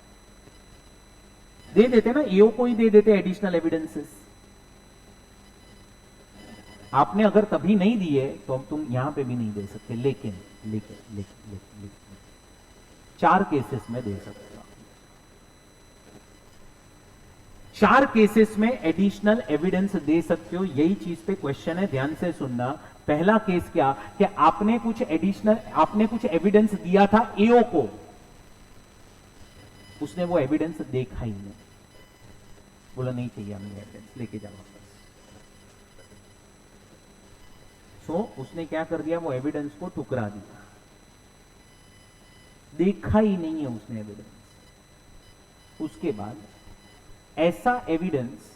S1: दे देते ना, EO को ही दे देते एडिशनल एविडेंसेस। आपने अगर तभी नहीं दिए तो अब तुम यहां पे भी नहीं दे सकते। लेकिन लेकिन लेकिन लेकिन, लेकिन 4 केसेस में दे सकते हो। 4 केसेस में एडिशनल एविडेंस दे सकते हो। यही चीज पे क्वेश्चन है, ध्यान से सुनना। पहला केस क्या कि आपने कुछ एविडेंस दिया था AO को, उसने वो एविडेंस देखा ही नहीं, बोला नहीं चाहिए हमें एविडेंस, लेके जाओ वापस। सो उसने क्या कर दिया, वो एविडेंस को ठुकरा दिया, देखा ही नहीं है उसने एविडेंस। उसके बाद ऐसा एविडेंस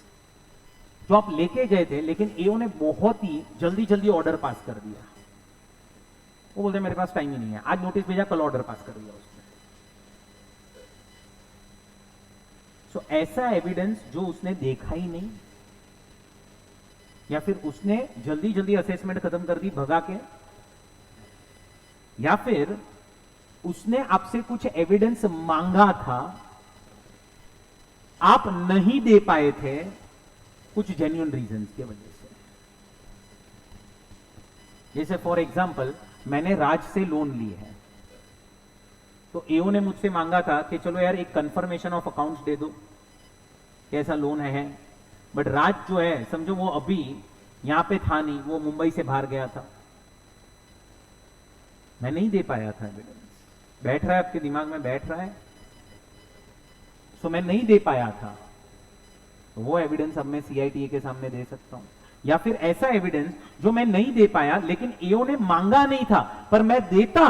S1: जो आप लेके गए थे, लेकिन AO ने बहुत ही जल्दी जल्दी ऑर्डर पास कर दिया। वो बोलते मेरे पास टाइम ही नहीं है, आज नोटिस भेजा, कल ऑर्डर पास कर दिया उसने। सो ऐसा एविडेंस जो उसने देखा ही नहीं, या फिर उसने जल्दी जल्दी असेसमेंट खत्म कर दी भगा के, या फिर उसने आपसे कुछ एविडेंस मांगा था, आप नहीं दे पाए थे कुछ जेन्युइन रीजंस की वजह से। जैसे फॉर एग्जांपल, मैंने राज से लोन ली है, तो AO ने मुझसे मांगा था कि चलो यार एक कंफर्मेशन ऑफ अकाउंट्स दे दो, कैसा लोन है। बट राज जो है, समझो वो अभी यहां पे था नहीं, वो मुंबई से बाहर गया था, मैं नहीं दे पाया था एविडेंस। बैठ रहा है आपके दिमाग में, बैठ रहा है। सो मैं नहीं दे पाया था, तो वो एविडेंस अब मैं CITA के सामने दे सकता हूं। या फिर ऐसा एविडेंस जो मैं नहीं दे पाया, लेकिन AO ने मांगा नहीं था, पर मैं देता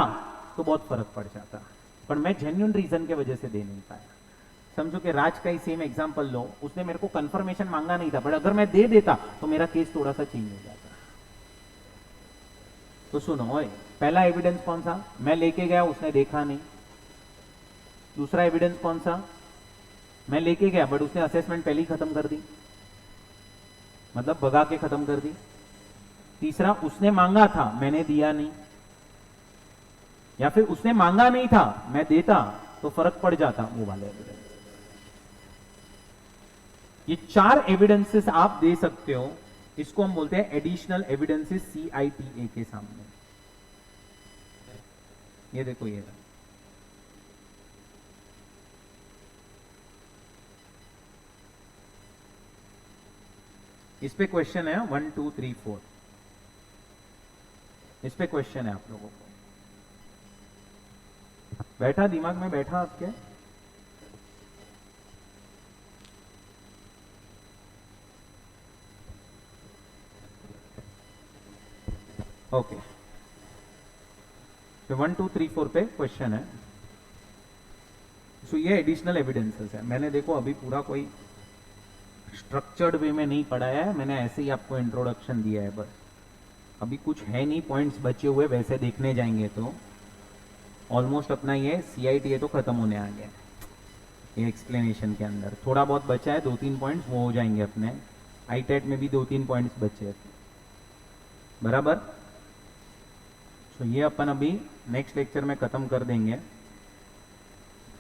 S1: तो बहुत फर्क पड़ जाता, पर मैं जेन्युइन रीजन के वजह से दे नहीं पाया। समझो कि राज का ही सेम एग्जांपल लो, उसने मेरे को कंफर्मेशन मांगा नहीं था, बट अगर मैं दे देता तो मेरा केस थोड़ा सा चेंज हो जाता। तो सुनो ओए, पहला एविडेंस कौन सा? मैं लेके गया, उसने देखा नहीं। दूसरा एविडेंस कौन सा? मैं लेके गया बट उसने असेसमेंट पहले ही खत्म कर दी, मतलब भगा के खत्म कर दी। तीसरा, उसने मांगा था, मैंने दिया नहीं। या फिर उसने मांगा नहीं था, मैं देता तो फर्क पड़ जाता, वो वाले एविडेंस। ये 4 एविडेंसेस आप दे सकते हो, इसको हम बोलते हैं एडिशनल एविडेंसेस CITA के सामने। ये देखो, ये इस पे क्वेश्चन है 1 2 3 4, इस पे क्वेश्चन है आप लोगों को। बैठा दिमाग में, बैठा आपके? ओके, तो 1 2 3 4 पे क्वेश्चन है। सो ये एडिशनल एविडेंसेस है। मैंने देखो अभी पूरा कोई स्ट्रक्चर्ड वे में नहीं पढ़ाया है, मैंने ऐसे ही आपको इंट्रोडक्शन दिया है बस। अभी कुछ है नहीं, पॉइंट्स बचे हुए, वैसे देखने जाएंगे तो ऑलमोस्ट अपना ये CITA तो खत्म होने आ गया है। ये एक्सप्लेनेशन के अंदर थोड़ा बहुत बचा है, 2-3 पॉइंट्स वो हो जाएंगे अपने। ITET में भी 2-3 पॉइंट्स बचे हैं। बराबर। तो ये अपन अभी नेक्स्ट लेक्चर में खत्म कर देंगे।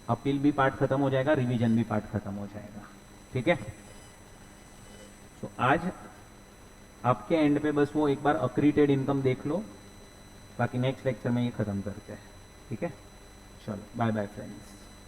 S1: अपील भी पार्ट खत्म हो जाएगा, रिवीजन भी पार्ट खत्म हो जाएगा, ठीक है। तो आज आपके एंड पे बस वो एक बार अक्रीटेड इनकम देख लो, बाकी नेक्स्ट लेक्चर में ये खत्म करते हैं, ठीक है। चलो बाय बाय फ्रेंड्स।